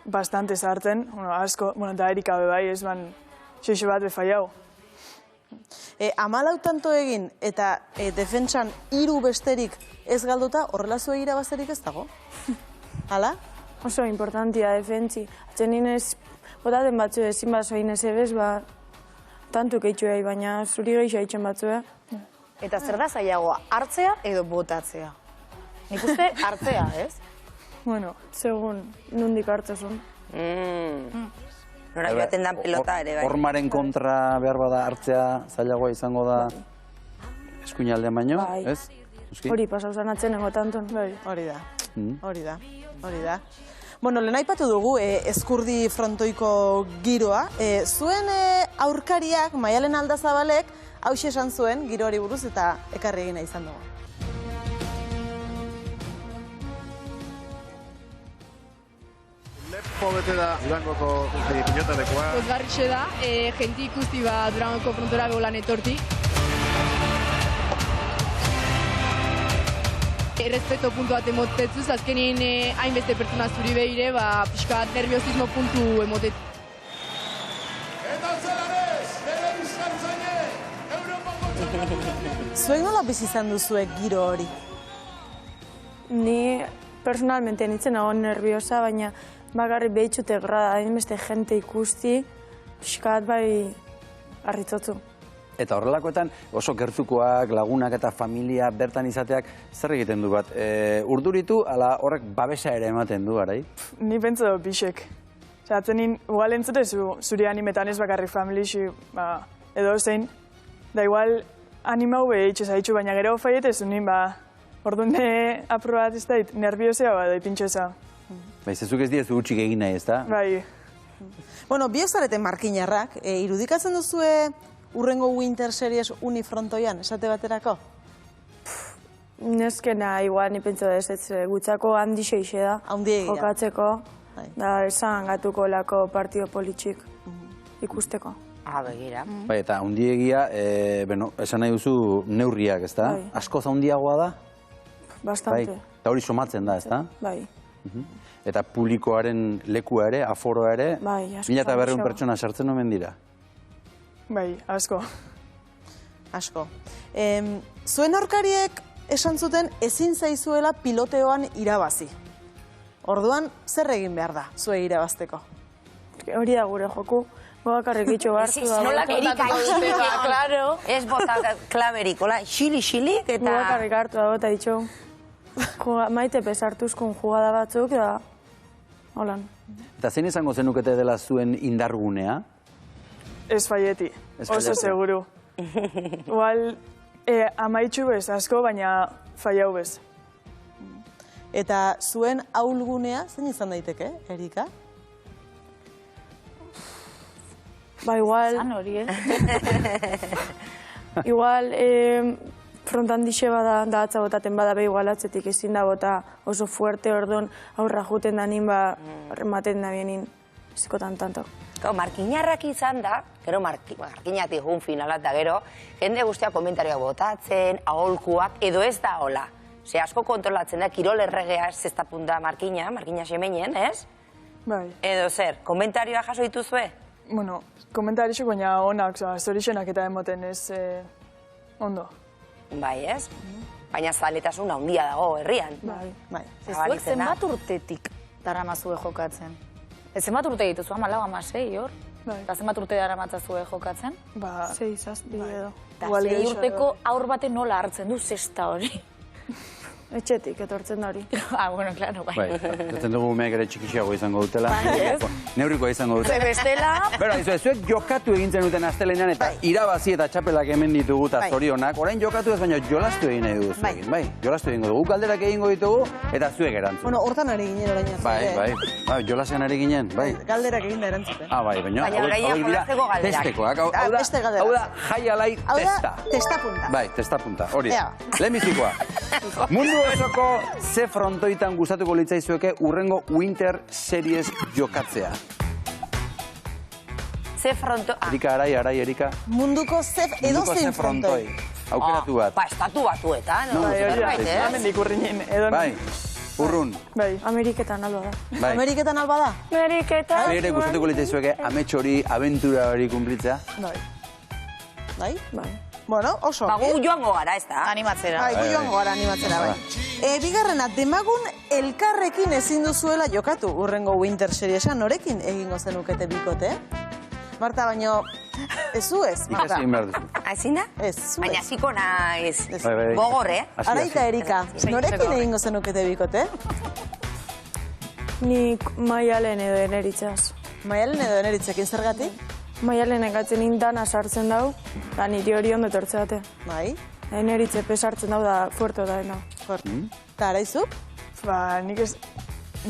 bastante sartzen, asko, eta Erika bai, ez ban, xoixo bat befaiau. 14 tanto egin eta defentsan 3 besterik ez galduta, horrela zuen irabazterik ez dago? Hala? Oso importantia defentsi. Atzen inez, botaten batzu ezin bat zoin ez ebez, tantu keitxuei, baina zuri gehiago haitzen batzu, Eta zer da zailagoa, hartzea edo botatzea? Nik uste hartzea, ez? Bueno, segun nondik hartzezun. Nora joaten dan pelota ere, bai. Hormaren kontra behar bada hartzea zailagoa izango da eskuinaldean baino, ez? Hori pasau zanatzen ego tanton, bai. Hori da. Bueno, lehen aipatu dugu Ezkurdi frontoiko giroa. Zuen aurkariak, Maialen Aldazabalek, hauxe esan zuen giro hori buruz eta ekarri egina izan dugu. Lepo bete da Durangoko pilotalekoa. Pozgarritxe da, jenti ikusti Durangoko frontora beholan etorti. Errespeto puntu bat emotetzuz, azkenien hainbeste pertsona zuri behire, pixka bat nerviosismo puntu emotet. Zuek nola bizi izan duzuek giro hori? Ni personalmente nintzen nagoen nerviosa, baina bagarri behitzute grada, hainbeste jente ikusti, pixka bat bai harritzotzu. Eta horrelakoetan oso gertukoak, lagunak eta familia bertan izateak zer egiten du bat? Urduritu, ala horrek babesa ere ematen du, arai? Ni pentsa dut bixek. Atzenin, igual entzute zuri animetan ez bakarri familixi, edo zein. Da igual animau behitxe zaitxu, baina gero faietez unin, ordune aprobat ez dait, nerviosea da ipintxoza. Zezuk ez diezu utxik egin nahi, ez da? Bai. Bueno, biok zareten markinarrak, irudikatzen duzue urrengo Winter Series unifrontoian, esate baterako? Neskena, igual, ni pentsa da ez gutzako handi xeixe da. Jokatzeko, da esan gatuko lako partido politxik ikusteko. Begira. Bai, eta handiegia, esan nahi duzu neurriak, ez da? Askoz handiagoa da? Bastante. Eta hori somatzen da, ez da? Bai. Eta publikoaren lekua ere, aforoa ere, 1.200 pertsona sartzen omen dira? Bai, asko. Zuen aurkariek esan zuten ezin zaizuela piloteoan irabazi. Orduan, zer egin behar da, zue irabazteko? Hori da gure joku. Gogakarrik itxo hartu da. Nola kontatuko dute, claro. Ez bota klaberik, hola, xili-xilik eta... Gogakarrik hartu da bota itxo. Maite pesartuzkun jugada batzuk da... Holan. Eta zein izango zenukete dela zuen indargunea? Ez faieti, oso seguru. Igual, amaitxu bez asko, baina faiau bez. Eta zuen ahulgunea, zein izan daiteke, Erika? Ba, igual... Zan hori, Igual, frontan dixe bada, da atza botaten bada, igual atzetik ezin da bota oso fuerte, ordon aurra juten da nin, rematen da bienin, ezikotan tanto. Markinarrak izan da, gero markinatik un finalat da gero, jende guztia komentarioak botatzen, aholkuak, edo ez da hola. Ze asko kontrolatzen da, kirol erregea ez da punta markina semenien, ez? Bai. Edo zer, komentarioa jaso dituzue? Bueno, komentarixo, baina onak, zorixenak eta emoten ez ondo. Bai, ez? Baina zaletasuna handia dago herrian. Bai. Zuek zenbat urtetik daramazue jokatzen? Zenbat urte dituzu, 14, 16 hor? Eta zenbat urte daramatzazue jokatzen? 6, 7 edo. Eta 6 urteko aur baten nola hartzen du zesta hori? Etxetik, etortzen da hori. Bueno, klaro, bai. Zaten dugu umeak ere txikixiago izango dutela. Neurrikoa izango dutela. Ze bestela... Bera, zuek jokatu egintzen duten astelenean eta irabazi eta txapelak hemen ditugu eta zorionak. Orain jokatu ez, baina jolastu egin nahi dugu zuekin. Bai, jolastu egingo dugu. Galderak egingo ditugu eta zuek erantzun. Bueno, hortan ari ginen orain bai. Jolasean ari ginen, bai. Galderak egin da erantzuten. Bai, baina hauek dira testekoak. Hau da, jai alai testa. Testapunta. Bai, testapunta, hori. Lehenbizikoa. Mundu osoko ze frontoitan gustatuko litzaizueke urrengo Winter Series jokatzea? Ze fronto... Erika, Erika. Munduko edozein frontoi. Aukeratu bat. Ba, estatu batuetan. Hemendik urrinen, edo... Bai, urrun. Bai, Ameriketan alba da. Ameriketan alba da? Ameriketan... Ere gustatuko litzaizueke amets hori, abentura hori kumplitzea? Bai? Bai. Bueno, oso. Ba, gu joango gara, ez da? Animatzera. Bai, gu joango gara animatzera, bai. Bigarrena, demagun elkarrekin ezin duzuela jokatu urrengo Winter Seriesa, norekin egingo zenukete bikote? Marta, baino, ez zu ez, Marta? Ikasi behar duzu. Ezin da? Ez, zu ez. Baina ziko naiz. Bai. Gogor, Araita, Erika, norekin egingo zenukete bikote? Nik Maialen edo Eneritzaz. Maialen edo Eneritzekin zergatik? Maialen egatzen indana sartzen dau, da niri hori ondo etortzeate. Bai? Eneritze pesartzen dau da fuerto da, eno. Eta araizuk? Ba, nik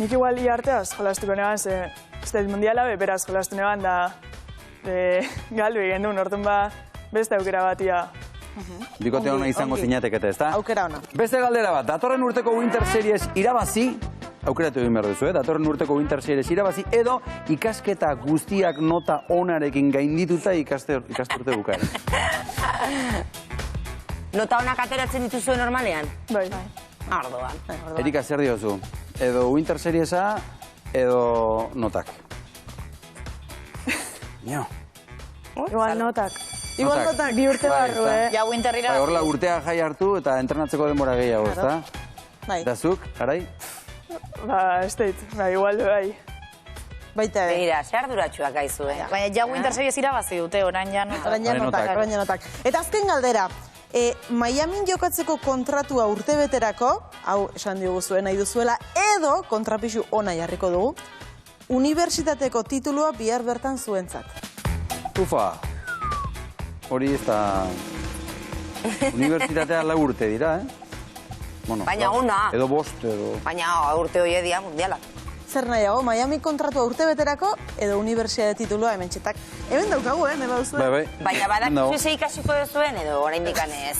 igual arteaz jolastuko neban, ze ez mundiala beraz jolastu neban, da galdu egin duen, orduan ba beste aukera batia. Bikote hona izango zinatekete, ez da? Aukera hona. Beste galdera bat, datorren urteko Winter Series irabazi, aukeratu egin behar duzu, datorren urteko Winter Series irabazi, edo ikasketa guztiak nota onarekin gaindituta ikasturte bukaera. Nota onak ateratzen dituzue normalean? Bai. Ardoan. Erika, zer diozu? Edo Winter Seriesa, edo notak? Nio. Igual notak. Igual notak. Bi urte barru, Ja, Winterrira... Horrela urtea jai hartu eta entrenatzeko denbora gehiago, ez da? Bai. Eta zuk, Arai? Ba, ez dait, igual bai. Baita, Begira, zer arduratxuak gaizu, Baina ja Winter Series irabazi dute, orain ja notak. Eta azken galdera, Miamin jokatzeko kontratua urtebeterako, hau esan diogu zuen nahi duzuela, edo kontrapixu ona jarriko dugu, unibertsitateko titulua bihar bertan zuentzat. Ufa, hori ez da... Unibertsitatea 4 urte dira, Bueno, baina ona. Edo 5, edo... Baina urte hori edia mundialak. Zer nahiago, Miami kontratua urtebeterako edo unibertsitate titulua hemen txetak. Hemen daukagu, neba duzuen. Bai. Baina badakizu ze ikasiko duzuen edo orain dikanez.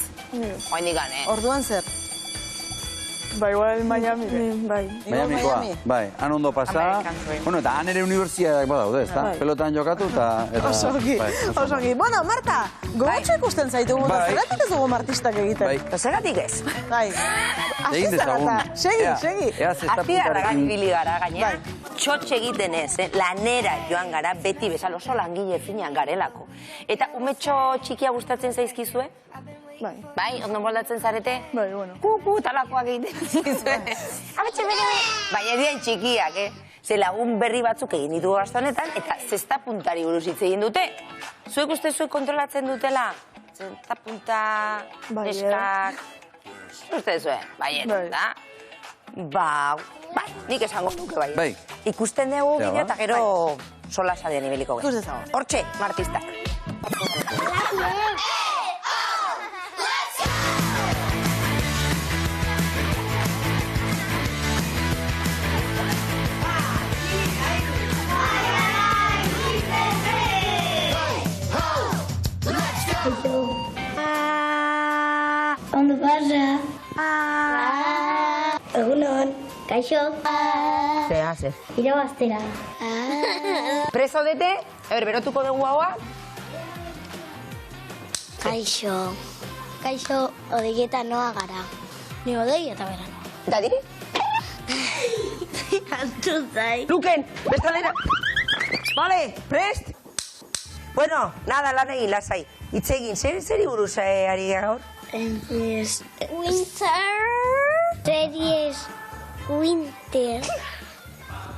Orain dikanez. Orduan zer? Ba, igual Miami. Bai. Miamikoa, bai. Han ondo pasa. Bueno, eta han ere unibertsitateak badaude, ez da? Pelotan jokatu eta... Osoki. Bueno, Marta, gogotxo ikusten zaitugu, eta zeratik ez dugu martistak egiten. Zeratik ez? Bai. Egin dezagun. Segi. Aztiarra gainbili gara, gaina. Txotxe egiten ez, lanera joan gara, beti bezala oso langile finean garelako. Eta umetxo txikia gustatzen zaizkizue? Bai, ondo moldatzen zarete? Bai, bueno. Kuku, talakoak egiten zizuen. Ametxe bere, baina dian txikiak, Ze lagun berri batzuk egin ditu gaztonetan, eta zesta puntari buruz hitz egin dute. Zuek uste zuek kontrolatzen dutela? Zesta punta, neskak... Uste zuen, bai, da? Ba, nik esango nuke bai. Ikusten dugu gine eta gero solasa den ibeliko gara. Ikusten zago. Hortxe, martistak. Kaixo. Zea, ze. Irabaztera. Preso dete, berotuko dugu haua. Kaixo. Kaixo, odeigeta noa gara. Ni odei eta berano. Da dire? Antu zai. Luken, bestalera. Vale, prest? Bueno, nada, lan egin, lasai. Itz egin, zeri buruz ari gaur? Winter. Series. Winter.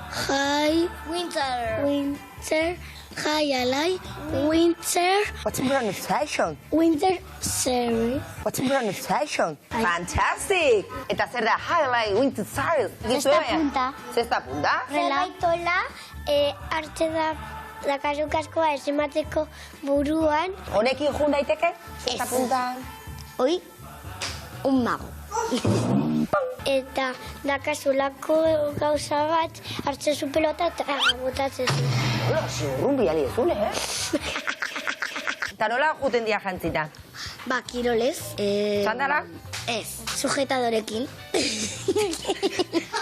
High. Winter. Winter. High alai. Winter. What's the pronunciation? Winter series. What's the pronunciation? Fantastic! Eta zer da, highlight, winter series. Zesta punta. Zesta punta? Zelaitola, hartze da dakazukaskoa esemateko buruan. Honekin jun daiteke? Zesta punta? Oi, un mago. Eta dakazulako gauza bat hartze zu pelota eta botatzen zu. Hola, ziurrun biali ezule, Eta nola juten dia jantzita? Ba, kirolez. Txandala? Ez, sujetadorekin.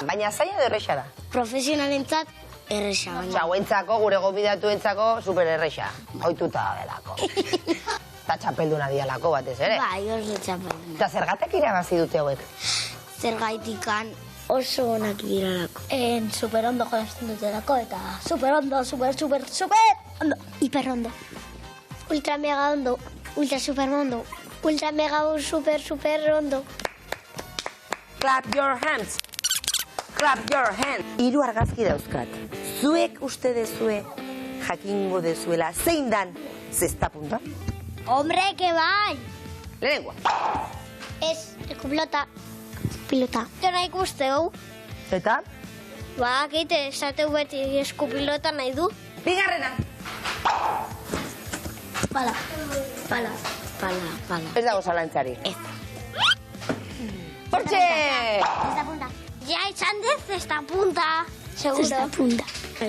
Baina zaila edo erresa da? Profesionalentzat erresa baina. Txauentzako, gure gobidatuentzako, super erresa. Hoituta delako. Eta txapelduna dialako batez ere. Bai, oso txapelduna. Eta zergatek irabazi dute hauek? Zergaitikan oso onak diralako. Super ondo jolazten dutelako eta super ondo, super ondo. Hiper ondo. Ultra mega ondo. Ultra super ondo. Ultra mega super ondo. Clap your hands. Clap your hands. Hiru argazki dauzkat. Zuek uste dezue jakingo dezuela zein dan zesta punta? Hombre, que bai! Lehenengoa. Ez, pilota. Pilota. Jona ikusteu. Eta? Ba, kite, esateu beti eskupilota nahi du. Bigarrena. Pala. Ez dago zalantzari. Ez. Hortxe! Zesta punta. Ja, izan dez, zesta punta. Seguro. Zesta punta.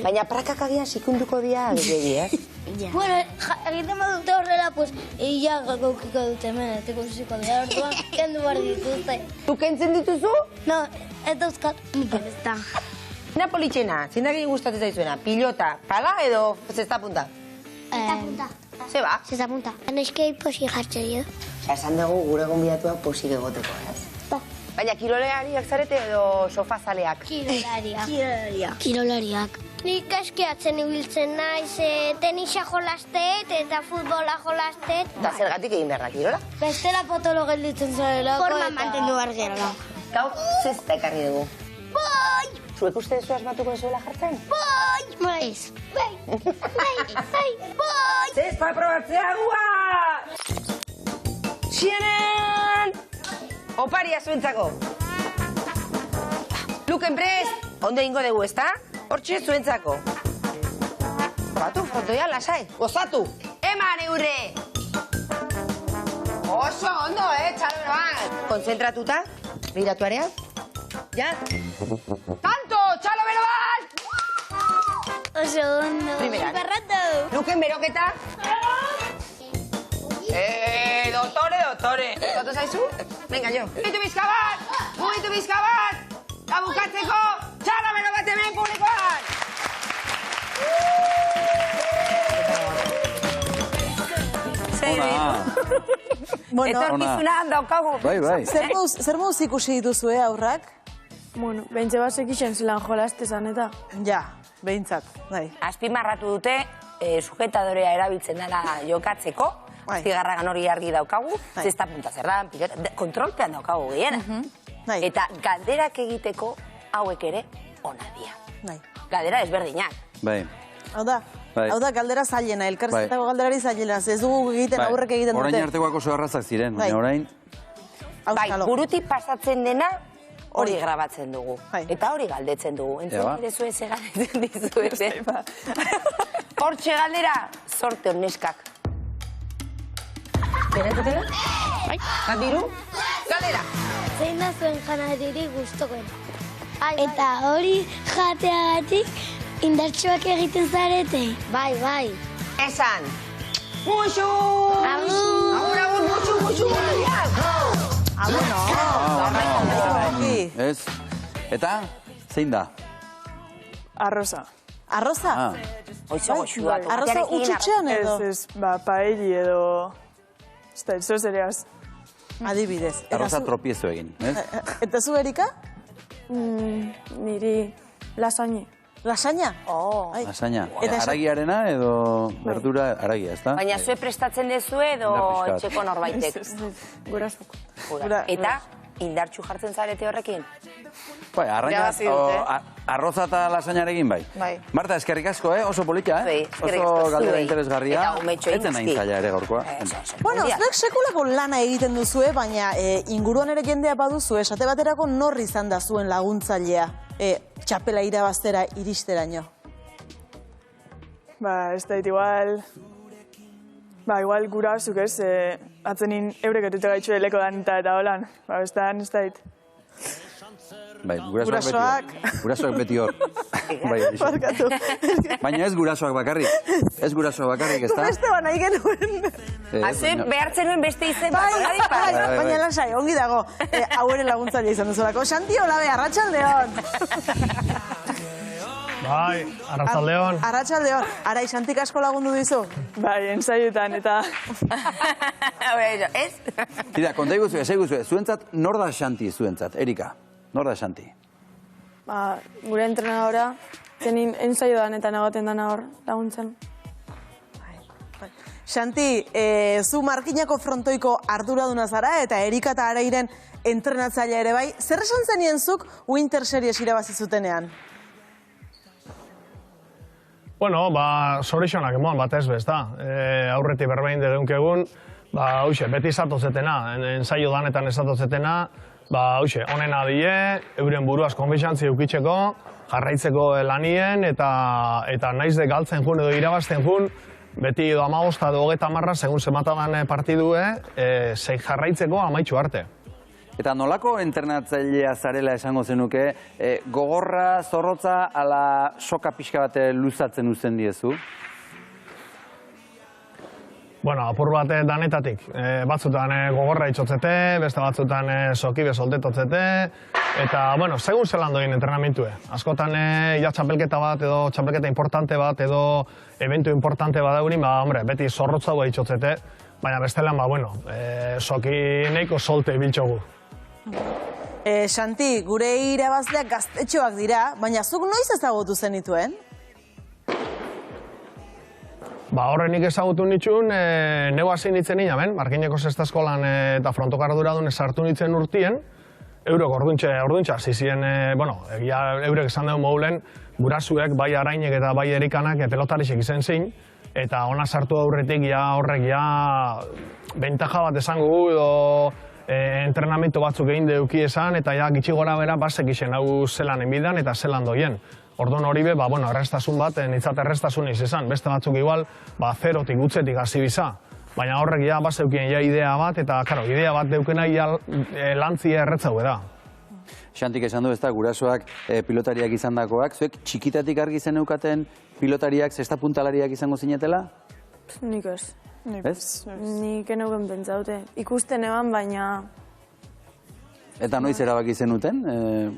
Baina prakak agian sikunduko dia gehiagi, Bueno, egiten badute horrela, pues, ia gaukiko dute hemen, eteko zuziko dira, orduan, kendu behar dituzte. Tu kentzen dituzu? No, ez dauzkat, ez da. Napolitxena, zindak egin gustatzen zaizuena, pilota, pala edo zesta punta? Zesta punta. Zeba? Zesta punta. Neskei posi jartze dio. Esan dugu gure gonbidatuak posik egoteko, ez? Baina kiroleariak zarete edo sofazaleak? Kirolariak. Nik eskiatzen ibiltzen naiz, tenisa jolastet eta futbola jolastet. Eta zergatik egin behar da kirola? Bestela potolo gelditzen zarelako. Forma mantendu behar gerala. Gau, zesta ekarri dugu. Bai! Zuek uste duzu asmatuko zuela jartzen? Bai! Ez. Bai! Zesta probatzea gua! Txenen! Oparia zuentzako. Luken prest! Ondo ingo dugu, ezta? Hortxe zuentzako. Probatu, frontoia, lasai. Gozatu! Eman eurre! Oso ondo, txaloberoan! Konzentratuta, begiratu arean. Ja? Kanto, txaloberoan! Oso ondo. Primeran. Superrato. Luken beroketa. Dotore. Zato zaizu? Venga, jo. Mugitu bizka bat! Eta bukatzeko, txalabero bat hemen publikoan! Etorkizuna daukagu. Bai. Zer moduz ikusi dituzue aurrak? Bueno, behintze basek isen zelan jolastezan eta. Ja, behintzat, bai. Azpimarratu dute, sujetadorea erabiltzen dela jokatzeko, zigarragan hori argi daukagu, zesta punta zer da, kontrolpean daukagu gehiena. Eta galderak egiteko hauek ere ona dira. Galdera ezberdinak. Bai. Hau da, galdera zailena, elkarrizketako galderari zailena, ez dugu egiten aurrek egiten dute. Orain artekoak oso errazak ziren, baina orain... Bai, burutik pasatzen dena hori grabatzen dugu. Eta hori galdetzen dugu. Entzun direzue ze galdetzen dizuete. Hortxe galdera, sorte honeskak. Berentzatela? Bai. Badiru? Galdera. Zein da zuen janariri gustokoen. Eta hori jateagatik indartsuak egiten zarete. Bai. Esan. Muxu! Agur, muxu! Ez. Eta? Zein da? Arroza. Arroza? Oizo goxuak. Arroza utxutxean edo? Ez, paelli edo... Ez da, ez zereaz. Adibidez. Arroza tropiezo egin, ez? Eta zu, Erika? Niri lasaña. Lasaña? Lasaña. Aragiarena edo verdura aragia, ez da? Baina zue prestatzen dezu edo etxeko norbaitek? Gurasok. Eta indartxu jartzen zarete horrekin? Bai, arroza eta lasañarekin bai. Marta, eskerrik asko, oso polita, oso galdera interesgarria. Etzen nahin zaila ere gaurkoa. Bueno, zuek sekulako lana egiten duzue, baina inguruan ere jendea baduzu, esate baterako nor izan da zuen laguntzailea txapela irabaztera iristeraino? Ez da, igual gurasuk ez, atzenin eurek etute gaitxu eleko dan eta holan. Ez da, Bai, gurasoak beti hor. Baina ez gurasoak bakarrik. Ez gurasoak bakarrik, ez da? Beste ba nahi genuen. Haze behartzen nuen beste izen bat. Baina lasai, ongi dago. Hau ere laguntzaile izan duzulako. Santi, Olabe, arratsaldeon. Bai, arratsaldeon. Arratsaldeon. Arai, Santik asko lagundu dizu? Bai, ensaioetan eta... Ez? Tira, konta iguzue, zuentzat, nor da Santi zuentzat, Erika? Nor da Santi? Gure entrenadora, zenin ensaioan eta nagoten dana hor laguntzen. Santi, zu Markinako frontoiko arduraduna zara eta Erika eta Arairen entrenatzailea ere bai. Zer esan zenien zuk Winter Series irabazi zutenean? Bueno, zorixonak emoan batez bez da. Aurreti berbein degeunkegun, beti esatotzetena, ensaio danetan esatotzetena, onena die, euren buruaz konfixantzi eukitzeko, jarraitzeko lanien, eta naiz de galtzen jun edo irabazten jun, beti edo 15 edo 30, segun zematadan partidue, zei jarraitzeko amaitxu arte. Eta nolako entrenatzailea zarela esango zenuke, gogorra, zorrotza, ala soka pixka bat luzatzen uzten diezu? Bueno, apur bat danetatik. Batzutan gogorra itxotzete, beste batzutan sokibe soldetotzete, eta, bueno, segun zelan doin entrenamintue. Askotan, ja txapelketa bat edo txapelketa importante bat edo eventu importante bat daurin, hombre, beti zorrotza hua itxotzete, baina bestelan, soki neiko solte biltxogu. Santi, gure irabazleak gaztetxoak dira, baina zuk noiz ezagutu zenituen? Horren nik ezagutu nitxun, neu hasi nitzen inamen, Markineko sexta eskolan eta frontoko arduradun sartu nitzen urtien, eurok orduntxa hasi ziren, eurek esan dugu moulen, gurasuek, bai Arainek eta bai Erikanak pelotarixek izen zin, eta ona sartu aurretik horrek bentaja bat esango gu, edo entrenamentu batzuk egin deuki esan, eta gitxi gora bera basek isen hau zelan enbidan eta zelan doien. Orduan hori be, errestasun bat, nitzat errestasun izan. Beste batzuk igual, zerotik gutzetik hasi biza. Baina horrek bazeukien idea bat, eta idea bat deukena lantzia erretzau da. Xantik esan du, ez da, gurasoak pilotariak izan dakoak. Zuek txikitatik argi zen eukaten pilotariak, zesta puntalariak izango zinetela? Nik ez. Ez? Nik eneugen pentsaute. Ikusten eban, baina... Eta noiz erabaki zenuten?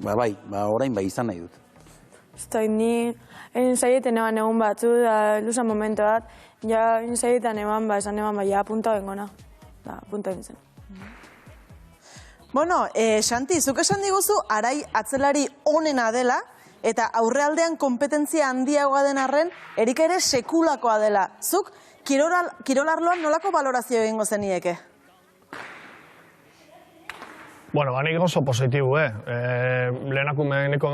Orain bai izan nahi dut. Ni ensaietan eban egun batzu, da luzan momento bat, ensaietan eban, esan eban, punta bengona. Punta bentzen. Bueno, Santi, zuk esan diguzu, Arai atzelari onena dela, eta aurrealdean kompetentzia handiagoa den arren, Erika ere sekulakoa dela. Zuk, kirolarloan nolako balorazio egingo zenieke? Bueno, nik oso positibu, lehenako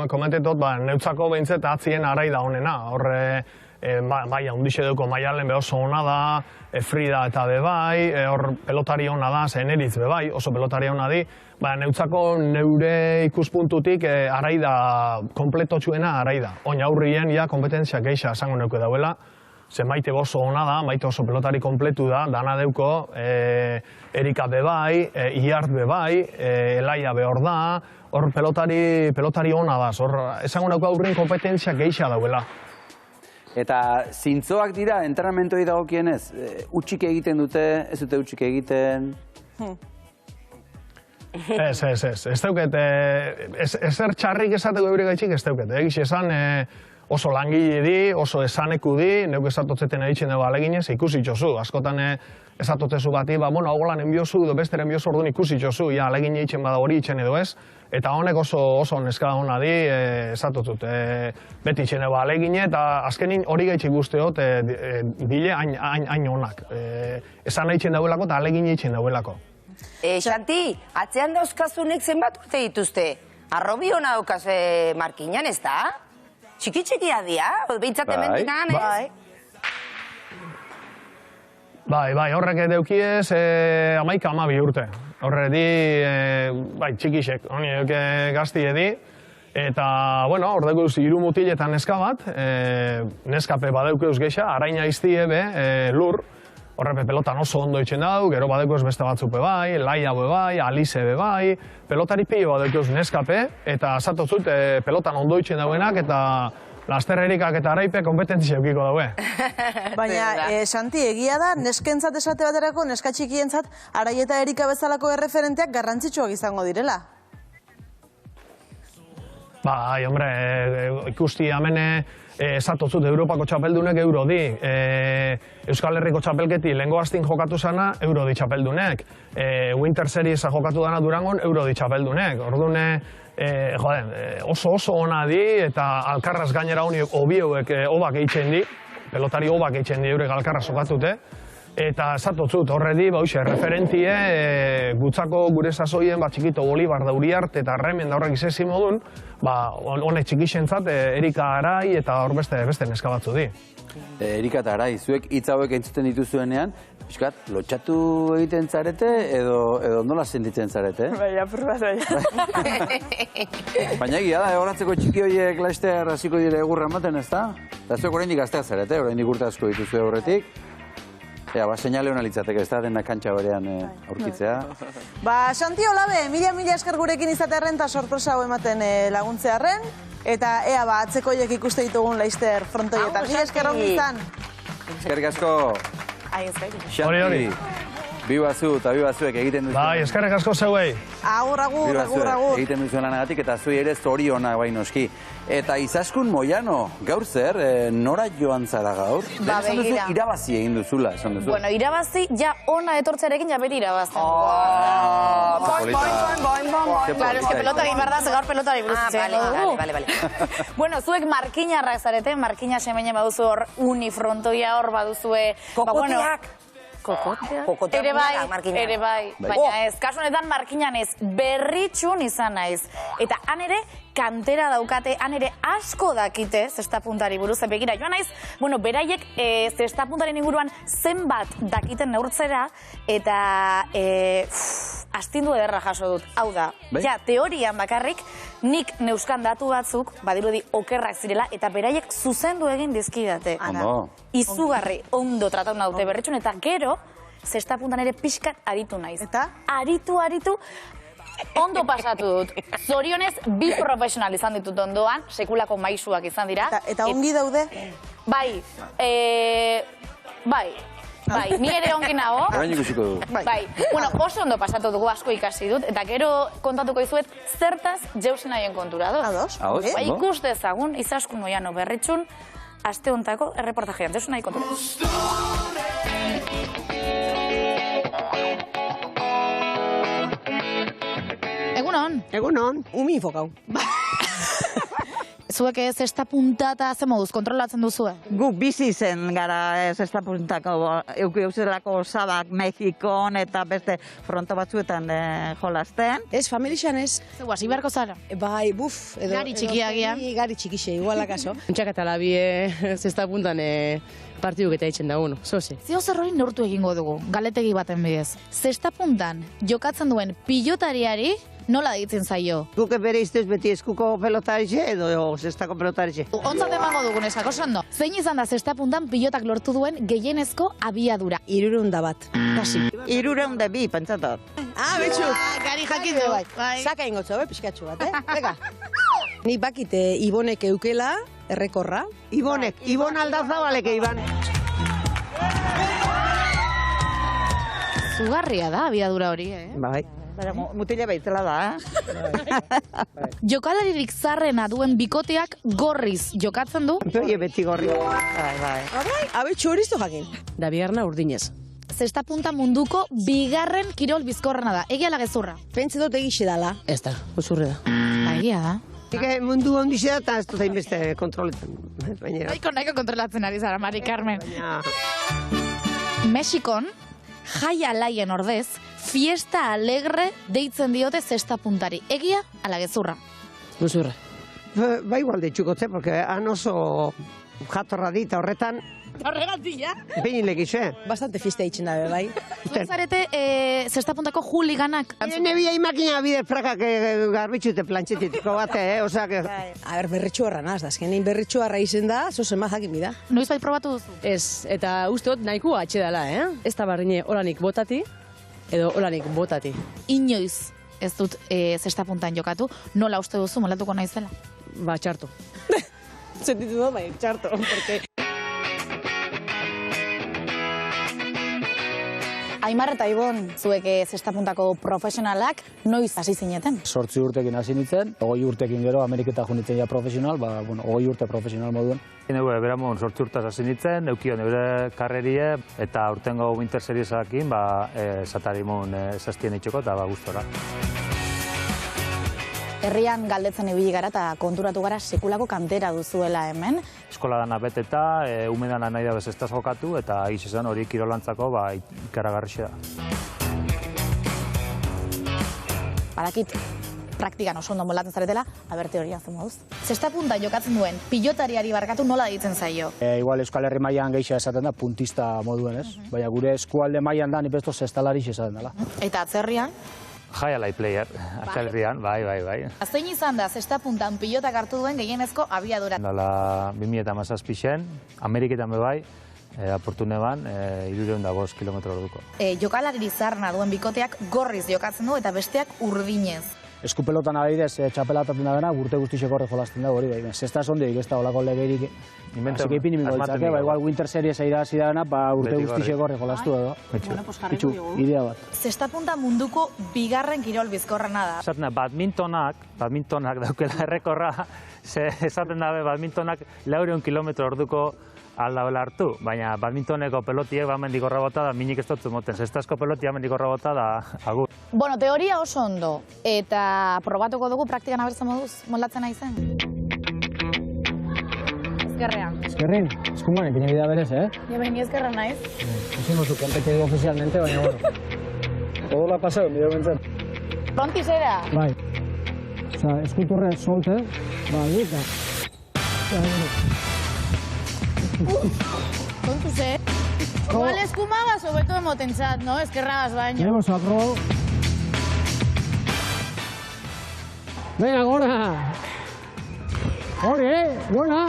komentetot, neutzako behintzet atzien Arai da honena. Horre, bai, handixe duko maialen be oso hona da, Frida eta bebai, hor pelotari hona da, zeneritz bebai, oso pelotari hona di. Neutzako neure ikuspuntutik Arai da, kompletotxuena Arai da. Oina aurrien, kompetentzia geixa esango neuke dauela. Ze Maite oso hona da, Maite oso pelotari kompletu da, dana deuko, Erika bebai, Iart bebai, Elaia behor da, hor pelotari hona da, esango nauko aurrien kompetentzia geixa dauela. Eta zintzoak dira, entrenamentoei dagokienez, utxik egiten dute, ez dute utxik egiten? Ez dauket, ezer txarrik esateko eure gaitxik ez dauket. Egiz esan oso langile di, oso esaneku di, neuk esatotzeten egiten dugu aleginez, ikusi txozu. Askotan esatotzezu bati, hau lan enbiozu, edo bestera enbiozu orduan ikusi txozu, alegin egiten bada hori itxen edo ez. Eta honek oso neska hona di, esatotzut, beti itxen dugu alegine, eta azkenin hori gaitxik guztiot, dile hain honak. Esan egiten dauelako eta alegin egiten dauelako. Xanti, atzean dauzkazunek zenbat urte dituzte? Arrobi hona daukaz markinan, ez da? Txiki-txikia dia, behintzat ementikan, ez? Bai, horrek deukiez 11-12 urte. Horre di, txikixek, honi gazti edi. Eta, hor deukuz hiru mutil eta neska bat, neskape badeukuz gexa, araina iztie be, lur. Horrepe pelotan oso ondo itxen dau, gero badeukuz beste batzuk be bai, Laia be bai, Alize be bai, pelotari pilo badeukuz neskape, eta zatotzut pelotan ondo itxen dauenak, eta laster erikak eta araipe kompetentzia eukiko daue. Baina, Santi, egia da, neskentzat esate baterako, neska txikientzat, Arai eta Erika bezalako erreferenteak garrantzitsuak izango direla. Bai, hombre, ikusti hemen esatotzut Europako txapeldunek euro di. Euskal Herriko txapelketi lehengo astin jokatu zana, euro di txapeldunek. Winter Seriesa jokatu dana Durangon, euro di txapeldunek. Orduan, oso ona di, eta alkarraz gainera honi obieuek obak eitzen di, pelotari obak eitzen di eurek alkarraz jokatute. Eta esatotzut, horre di, referentie, gutzako gure sasoien, txikito Bolibar da Uriart eta Remen da horrek izezi modun, honek txikixentzat Erika Arai eta hor beste neska batzu di. Erika eta Arai, zuek hitz hauek entzuten dituzuenean, pixkat, lotxatu egiten zarete edo nola sentitzen zarete? Bai, apur bat bai. Baina egia da, horatzeko txiki horiek laiztear hasiko dire egurra ematen, ez da? Eta zuek oraindik gazteak zarete, oraindik urte asko dituzu horretik. Seinale hona litzateke, ez da, dena kantxa berean aurkitzea. Santi Olabe, mila esker gurekin izatearen eta sorpresa hau ematen laguntzearen. Eta ea atzekoiek ikuste ditugun laizter frontoietan. Mila esker ongi izan. Eskerrik asko. Hori. Bi batzu eta bi batzuek egiten duzu. Bai, eskerrik asko zeuei. Agur. Egiten duzuen lanagatik eta zui ere zorionak bai noski. Eta Izaskun Moiano, gaur zer, nora joan zara gaur? Begira. Irabazi egin duzula, esan duzu. Bueno, irabazi, ja ona etortzearekin ja beti irabazten. Claro, es que pelota egin behar da, gaur pelotari buruz zen. Vale. Bueno, zuek markinarrak zarete, markina semeinen baduzu hor, unifrontoia hor baduzue. Kokoteak. Kokoteak. Ere bai. Baina ez, kasu honetan markinan ez, berritxun izan naiz. Eta han ere, kantera daukate, han ere asko dakite zestapuntari buruz. Begira, joan naiz, beraiek zestapuntaren inguruan zenbat dakiten neurtzera, eta astindu ederra jaso dut. Hau da, teorian bakarrik, nik neuskan datu batzuk, badirudi okerrak zirela, eta beraiek zuzendu egin dizkidate. Izugarri ondo tratatu naute berritxun, eta gero, zestapuntan ere pixkat aritu naiz. Eta? Aritu, ondo pasatu dut. Zorionez, bi profesional izan ditut ondoan, sekulako maisuak izan dira. Eta ongi daude? Bai, ni ere ongi nago. Orain ikusiko du. Bai, oso ondo pasatu dugu asko ikasi dut, eta gero kontatuko izuet zertaz jeusen haien kontura doz. Bai, ikus dezagun, Izaskun Moiano berritxun, aste hontako erreportajean, jeusen haien kontura. Egunon, umi infokau. Zuek zestapunta eta ze moduz kontrolatzen duzue? Guk bizi zen gara zestapuntako eukeuzelako sabak Mexikon eta beste fronto batzuetan jolasten. Ez, familixan ez. Zeu, hasi beharko zara? Bai, buf. Gari txikiagia. Gari txikixe, igual akaso. Untxak eta labi zestapuntan partiduk eta itxen da, zoze. Zeo zer hori neurtu egingo dugu, galetegi baten bidez. Zestapuntan jokatzen duen pilotariari nola ditzen zaio? Guke bere iztez beti eskuko pelotarixe edo zestako pelotarixe. Ontzat emango dugun esak, oso ondo. Zein izan da zestapuntan pilotak lortu duen gehienezko abiadura? 300 bat. Kasi. 302, pentsatot. Betxu. Gari jakin du. Saka ingotzo, pixkatxu bat, Venga. Nik bakite Ibonek eukela, errekorra. Ibon Aldazabaleke, Iban. Zugarria da abiadura hori, Bai. Mutila baitela da, Jokalaririk zarrena duen bikoteak gorriz jokatzen du. Beti gorri. Habe txorizo jakin. Da bigarna urdinez. Zesta punta munduko bigarren kirol bizkorrena da. Egia ala gezurra? Pentsa dut egixe dala. Ez da, uzurre da. Egia da. Mundu ondixe da, eta ez dut hainbeste kontroletan. Nahiko kontrolatzen ari zara, Mari Carmen. Mexikon, jai alaien ordez, fiesta alegre deitzen diote zesta puntari. Egia ala gezurra? Uzurra. Ba igual deitxukotze, porque han oso jatorra dit horretan. Horregatik, ja? Behin legixe. Bastante fiesta ditzen dabe, bai. Zarete zesta puntako juliganak. Nebia imakina bide prakak garbitxute plantxetitiko bate, osea que... A ber, berritxuarra naz, da, azkenin berritxuarra izen da, zozen ma jakin bida. Noiz bai probatu duzu? Ez, eta usteot nahikoa atxe dela, Ez da barrine olanik botati, edo olanik botati. Inoiz ez dut zesta puntan jokatu, nola uste duzu molatuko naizela? Ba, txarto. Sentitu da, bai, txarto, porque... Aimar eta Ibon, zuek zesta puntako profesionalak, noiz hasi zineten? 8 urtekin hasi nintzen, 20 urtekin gero Ameriketan jo nintzen ja profesional, 20 urte profesional moduen. Beramon 8 urtaz hasi nintzen, eukion eure karrerie, eta urtengo Winter Seriesakin, esatarimon zaztien itxoko, eta gustora. Herrian galdetzen ibili gara eta konturatu gara sekulako kantera duzuela hemen. Eskola dana beteta, umedana nahi da bezestaz jokatu, eta izan hori kirolantzako ikaragarrixe da. Badakit, praktikan oso ondo molatzen zaretela, aber teoria zen moduz. Zesta punta jokatzen duen, pilotariari barkatu nola ditzen zaio? Igual Euskal Herri mailan gehiago esaten da, puntista moduen, ez? Baina gure eskualde mailan da, nipesto zestalari esaten dela. Eta atzerrian? Highlight player, Atzerrian, bai. Zein izan da, zesta puntan pilotak hartu duen gehienezko abiadura? Dala 2017, Ameriketan bai, aportune ban, 305 kilometro orduko. Jokalari zarna duen bikoteak gorriz jokatzen du eta besteak urdinez. Eskupelotan adibidez, txapelatatzen da bena, urte guztixeko horre jolasten da hori, bai. Zesta zondik, ez da olako legeirik. Así que ipin imingo ditzake, igual Winter Series irabazi da bena, urte guztixeko horre jolastu edo. Itxu, idea bat. Zesta punta munduko bigarren kirol bizkorrena da. Esaten da, badmintonak daukela errekorra, esaten dabe badmintonak 400 kilometro orduko aldabela hartu, baina badmintoneko pelotiek mendik horra bota da minik ez dutzu moten, zestazko pelotia mendik horra bota da agur. Bueno, teoria oso ondo, eta probatuko dugu praktikan abertzen moduz, moldatzen nahi zen? Ezkerrean. Ezkerrin? Eskumanek, ina bidea berez, Ja, behin ezkerrean naiz. Hicimos su competido oficialmente, baina bueno. Todo la paseo, bideo bentzen. Prontis era? Bai. Osa, eskuturre solte, gita. Kontuz, Igual eskumagaz hobeto emotentzat, no? Eskerragaz baino. Tenemos acro. Venga, gora! Hori, buena!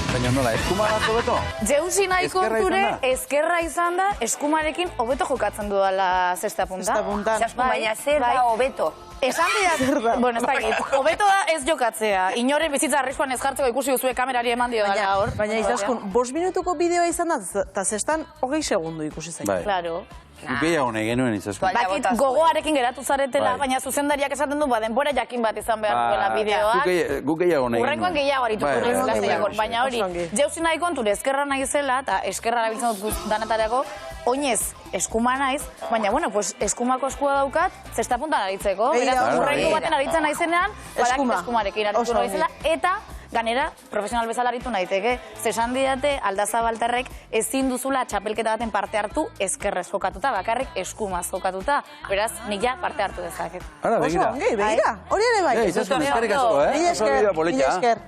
Baina nola, eskumagaz hobeto? Jeusi nahi konture, eskerra izan da, eskumarekin hobeto jokatzen dudala zesta punta. Zesta puntan. Baina zer da hobeto? Esan didat, bueno, ez dakit, hobeto da ez jokatzea. Inoren bizitza arriskuan ez jartzeko ikusi duzue kamerari eman dio dala hor. Baina izaskun, 5 minutuko bideoa izan da, eta zestan 20 segundu ikusi zain. Claro. Gehiago nahi genuen izaskun. Bakit gogoarekin geratu zaretela, baina zuzendariak esaten du, denbora jakin bat izan behar duela bideoak. Guk gehiago nahi genuen. Urrenkoan gehiago arituko baina hori, jeuzi nahi konture eskerra nahi zela, eta eskerra erabiltzen dut danatarako, oinez eskuma naiz, baina, bueno, pues eskumako eskua daukat, zesta puntan aritzeko. Beraz, urrenko baten aritzen naizenean, badakit eskumarekin arituko naizela, eta ganera, profesional bezala aritu nahiteke, zesan didate Aldazabalterrek ezin duzula txapelketa baten parte hartu eskerrez jokatuta, bakarrik eskumaz jokatuta. Beraz, nik ja parte hartu dezaket. Ara, begira. Oso, begira, hori ere bai. Izaskun, eskerrik asko,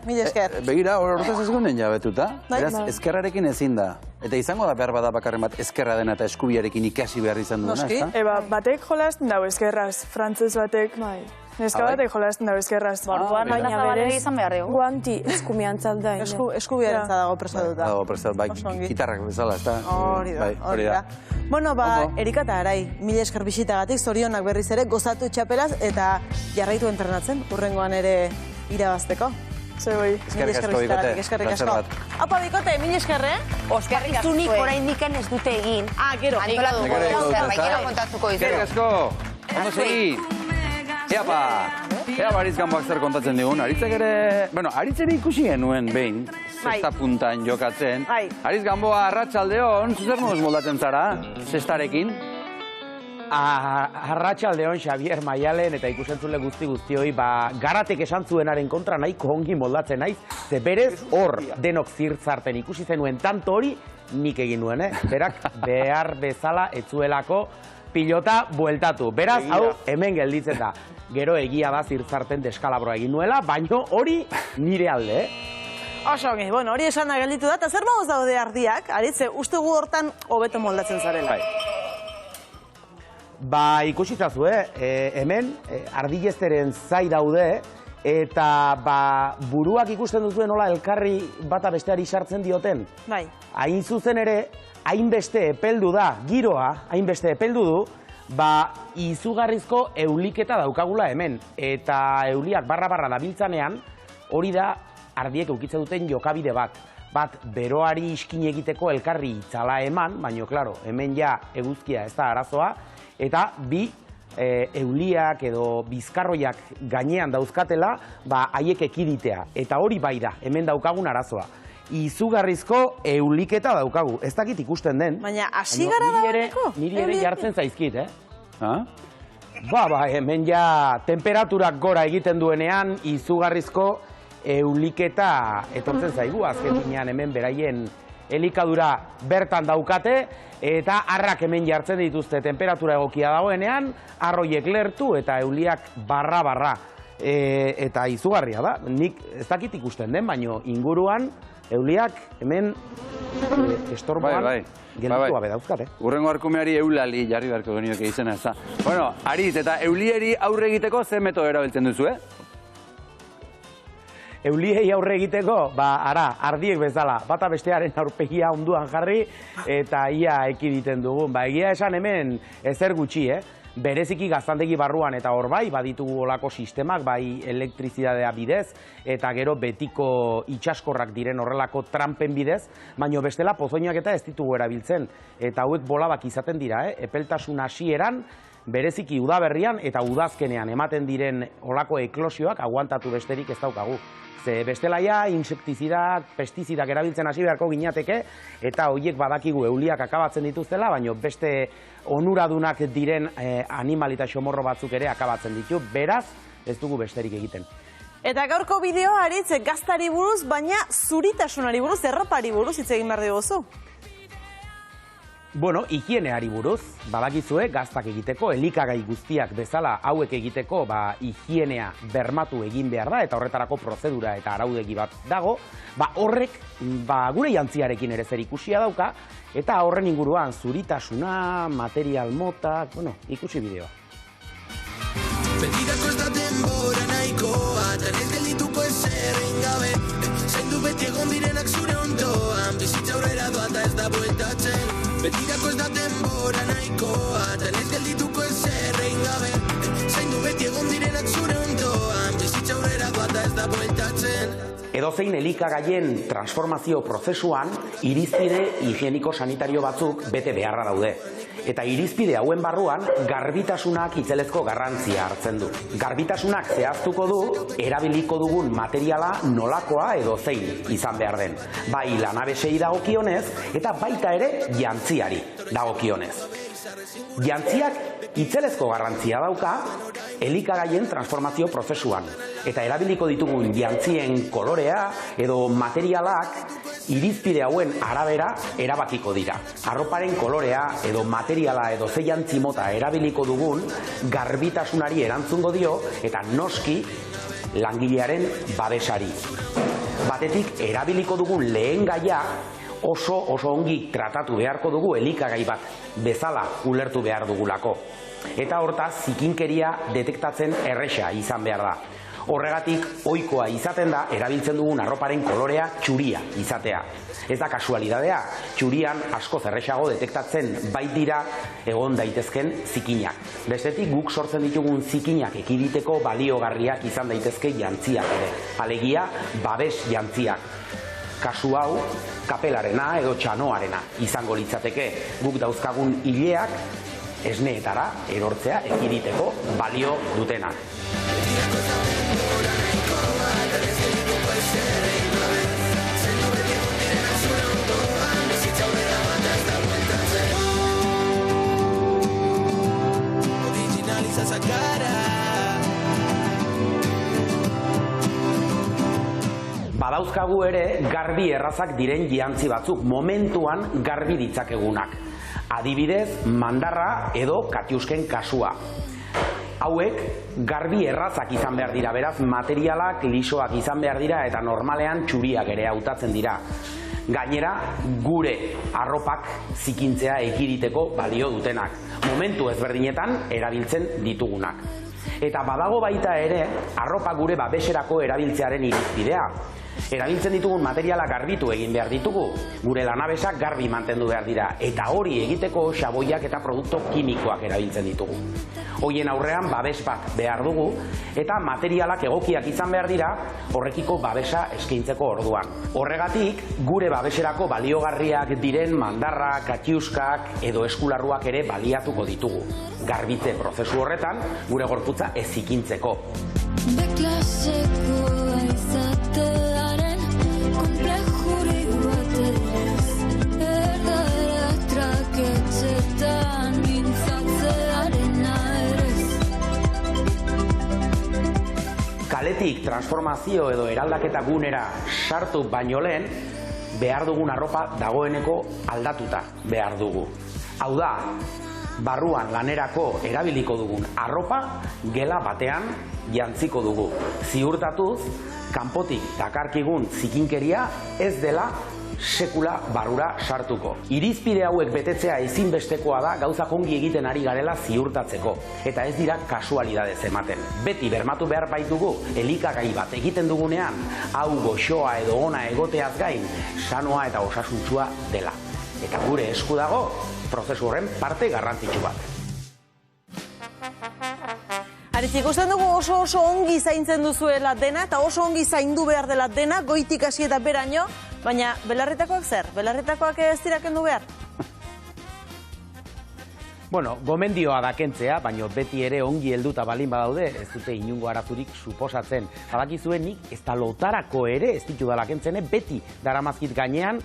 Mila esker. Begira, horretaz ezkun den jabetuta. Beraz, eskerrarekin ezin da. Eta izango da behar bada bakarren bat eskerra dena eta eskubiarekin ikasi behar izan duena, ez da? Eba, batek jolazten dago eskerraz, frantzez batek. Neska batek jolazten dago eskerraz. Baina berez, izan behar dugu. Guanti eskumiantzat da. Eskubiarentzat dago prestatuta. Dago prestatuta, bai, gitarrak bezala, ez da? Hori da. Bueno, Erika eta Arai, mila esker bisitagatik, zorionak berriz ere, gozatu txapelaz eta jarraitu entrenatzen, urrengoan ere irabazteko. Zeboi. Eskerrik asko, Bikote. Eskerrik asko. Apa, Bikote, mil eskerre? Oskerrik asko. Zunik oraindik ez dute egin. Gero. Gero kontatuko dizu. Eskerrik asko. Ondo segi. Eapa. Ea Bariz Ganboak zer kontatzen digun. Aritzek ere... Bueno, Aritzeri ikusi genuen behin. Zesta puntan jokatzen. Ariz Ganboa, arratsaldeon, zuzer moduz moldatzen zara? Zestarekin? Arratsaldeon Xavier Maialen eta ikusentzule guztioi Garatek esan zuenaren kontra nahiko ongi moldatzen naiz, ze berez hor denok zirtzarten ikusi zenuen tanto hori nik egin nuen, berak behar bezala etzuelako pilota bueltatu. Beraz, hau hemen gelditzen da. Gero egia da zirtzarten deskalabroa egin nuela, baino hori nire alde, Oso ongi, bueno, hori esan da gelditu da, eta zer magoz daude ardiak, Aritze, uste gu hortan hobeto moldatzen zarela. Ikusi zazu, hemen ardilezteren zai daude, eta buruak ikusten duzuen nola elkarri bata besteari sartzen dioten. Bai. Hain zuzen ere, hainbeste epeldu da, giroa, hainbeste epeldu du, izugarrizko euliketa daukagula hemen. Eta euliak barra dabiltzanean, hori da ardiek eukitzen duten jokabide bat. Bat, beroari iskin egiteko elkarri itzala eman, baina, klaro, hemen ja eguzkia ez da arazoa, eta bi euliak edo bizkarroiak gainean dauzkatela, haiek ekiditea. Eta hori bai da, hemen daukagun arazoa. Izugarrizko euliketa daukagu. Ez dakit ikusten den. Baina, hasi gara dagoeneko? Niri ere jartzen zaizkit, hemen ja temperaturak gora egiten duenean, izugarrizko euliketa etortzen zaigu. Azken finean hemen beraien elikadura bertan daukate, eta arrak hemen jartzen dituzte temperatura egokia dagoenean, arroiek lertu eta euliak barra. Eta izugarria da. Nik ez dakit ikusten den, baino inguruan euliak hemen estorboan gelditu gabe dauzkate. Urrengo arkumeari eulali jarri beharko genioke izena ez da. Bueno, Aritz, eta eulieri aurre egiteko ze metodo erabiltzen duzu, Euliei aurre egiteko, ardiek bezala, bata bestearen aurpegia onduan jarri eta ia ekiditen dugun. Egia esan hemen ezer gutxi, bereziki gaztandegi barruan eta hor baditugu olako sistemak, elektrizidadea bidez, eta gero betiko itxaskorrak diren horrelako trampen bidez, baino bestela pozoinak eta ez ditugu erabiltzen. Eta hauek bolabak izaten dira, epeltasun hasieran, bereziki udaberrian eta udazkenean ematen diren olako eklosioak aguantatu besterik ez daukagu. Ze bestela ja, insektizidak, pestizidak erabiltzen hasi beharko ginateke, eta horiek badakigu euliak akabatzen dituztela, baina beste onuradunak diren animal eta xomorro batzuk ere akabatzen ditu, beraz ez dugu besterik egiten. Eta gaurko bideoa, Aritz, gaztari buruz, baina zuritasunari buruz, erropari buruz hitz egin behar diguzu. Bueno, higieneari buruz, badakizue gaztak egiteko, elikagai guztiak bezala hauek egiteko higienea bermatu egin behar da, eta horretarako prozedura eta araudegi bat dago, horrek gure jantziarekin ere zer ikusia dauka, eta horren inguruan zuritasuna, material motak, ikusi bideoa. Betirako ez da denbora nahikoa, tan ez geldituko ezer gabe, zaindu beti egon direnak zure ondoan, bizitza aurrera doa eta ez da bueltatzen. Betirako ez da denbora nahikoa, tan ez geldituko ezer gabe, zaindu beti egon direnak zure ondoan, bizitza aurrera doa eta ez da bueltatzen. Edozein elikagaien transformazio prozesuan, irizpide higieniko sanitario batzuk bete beharra daude. Eta irizpide hauen barruan, garbitasunak itzelezko garrantzia hartzen du. Garbitasunak zehaztuko du, erabiliko dugun materiala nolakoa edo zein izan behar den. Bai lanabesei dagokionez, eta baita ere jantziari dagokionez. Jantziak itzelezko garrantzia dauka, elikagaien transformazio prozesuan. Eta erabiliko ditugun jantzien kolorea edo materialak irizpide hauen arabera erabakiko dira. Arroparen kolorea edo materiala edo ze jantzi mota erabiliko dugun garbitasunari erantzungo dio eta noski langilearen babesari. Batetik erabiliko dugun lehen gaia oso ongi tratatu beharko dugu elikagai bat bezala ulertu behar dugulako. Eta hortaz zikinkeria detektatzen erresa izan behar da. Horregatik, ohikoa izaten da, erabiltzen dugun arroparen kolorea txuria izatea. Ez da kasualidadea, txurian asko zerrexago detektatzen baitira egon daitezken zikinak. Bestetik guk sortzen ditugun zikinak ekiditeko baliogarriak izan daitezke jantziak ere. Alegia, babes jantziak. Kasu hau, kapelarena edo txanoarena izango litzateke. Guk dauzkagun hileak esneetara erortzea ekiditeko balio dutenak. Badauzkagu ere garbi errazak diren jantzi batzuk, momentuan garbi ditzakegunak. Adibidez, mandarra edo katiusken kasua. Hauek garbi errazak izan behar dira, beraz materialak lisoak izan behar dira eta normalean txuriak ere hautatzen dira. Gainera, gure arropak zikintzea ekiditeko balio dutenak. Momentu ezberdinetan erabiltzen ditugunak. Eta badago baita ere, arropa gure babeserako erabiltzearen irizpidea. Erabiltzen ditugun materiala garbitu egin behar ditugu, gure lanabesak garbi mantendu behar dira, eta hori egiteko xaboiak eta produktu kimikoak erabiltzen ditugu. Horien aurrean babes bat behar dugu, eta materialak egokiak izan behar dira, horrekiko babesa eskaintzeko orduan. Horregatik, gure babeserako baliogarriak diren mandarra, katiuskak edo eskularruak ere baliatuko ditugu. Garbitze prozesu horretan, gure gorputza ez zikintzeko. Kaletik transformazio edo eraldaketa gunera sartu baino lehen, behar dugun arropa dagoeneko aldatuta behar dugu. Hau da, barruan lanerako erabiliko dugun arropa gela batean jantziko dugu. Ziurtatuz, kanpotik dakarkigun zikinkeria ez dela sekula barrura sartuko. Irizpide hauek betetzea ezinbestekoa da gauzak ongi egiten ari garela ziurtatzeko. Eta ez dira kasualidadez ematen. Beti bermatu behar baitugu elikagai bat egiten dugunean, hau goxoa edo ona egoteaz gain, sanoa eta osasuntsua dela. Eta gure esku dago, prozesu horren parte garrantzitsu bat. Aritz, ikusten dugu oso ongi zaintzen duzuela dena, eta oso ongi zaindu behar dela dena, goitik hasi eta beraino, baina belarritakoak zer? Belarritakoak ez dira kendu behar? Bueno, gomendioa da kentzea, baina beti ere ongi helduta balin badaude, ez dute inungo arazurik suposatzen. Badakizue nik ez da lotarako ere ez ditu dala kentzene, beti daramazkit gainean,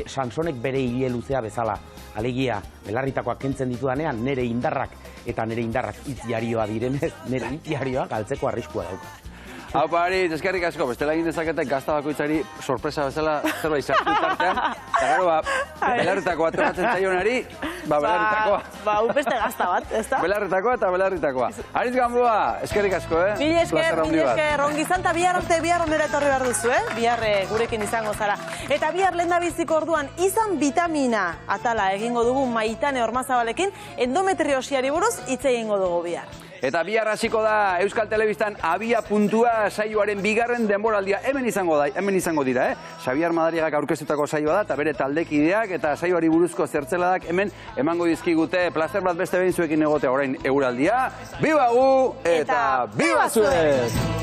Sansonek bere hile luzea bezala. Alegia, belarritakoak kentzen ditudanean, nire indarrak itziarioa direnez, nire itziarioa galtzeko arriskua dauka. Hau Aritz, eskerrik asko, bestela egin dezakete gazta bakoitzari sorpresa bezala zerbait sartu tartean, eta gero, belarritakoa tokatzen zaionari, belarritakoa. Beste gazta bat, ez da? Belarritakoa eta belarritakoa. Aritz Gamboa, eskerrik asko, Mil esker, ongi izan, eta bihar arte bihar onera etorri behar duzu, bihar gurekin izango zara. Eta bihar lehendabiziko orduan izan vitamina atala egingo dugu Maitane Ormazabalekin, endometriosiari buruz hitz egingo dugu bihar. Eta bihar hasiko da Euskal Telebistan abia puntua saioaren bigarren denboraldia hemen izango dira, Xabier Madariagak aurkeztutako saioa da, eta bere taldekideak eta saioari buruzko zertzeladak hemen emango dizkigute. Plazer bat beste behin zuekin egotea orain euraldia. Biba gu eta biba zuek!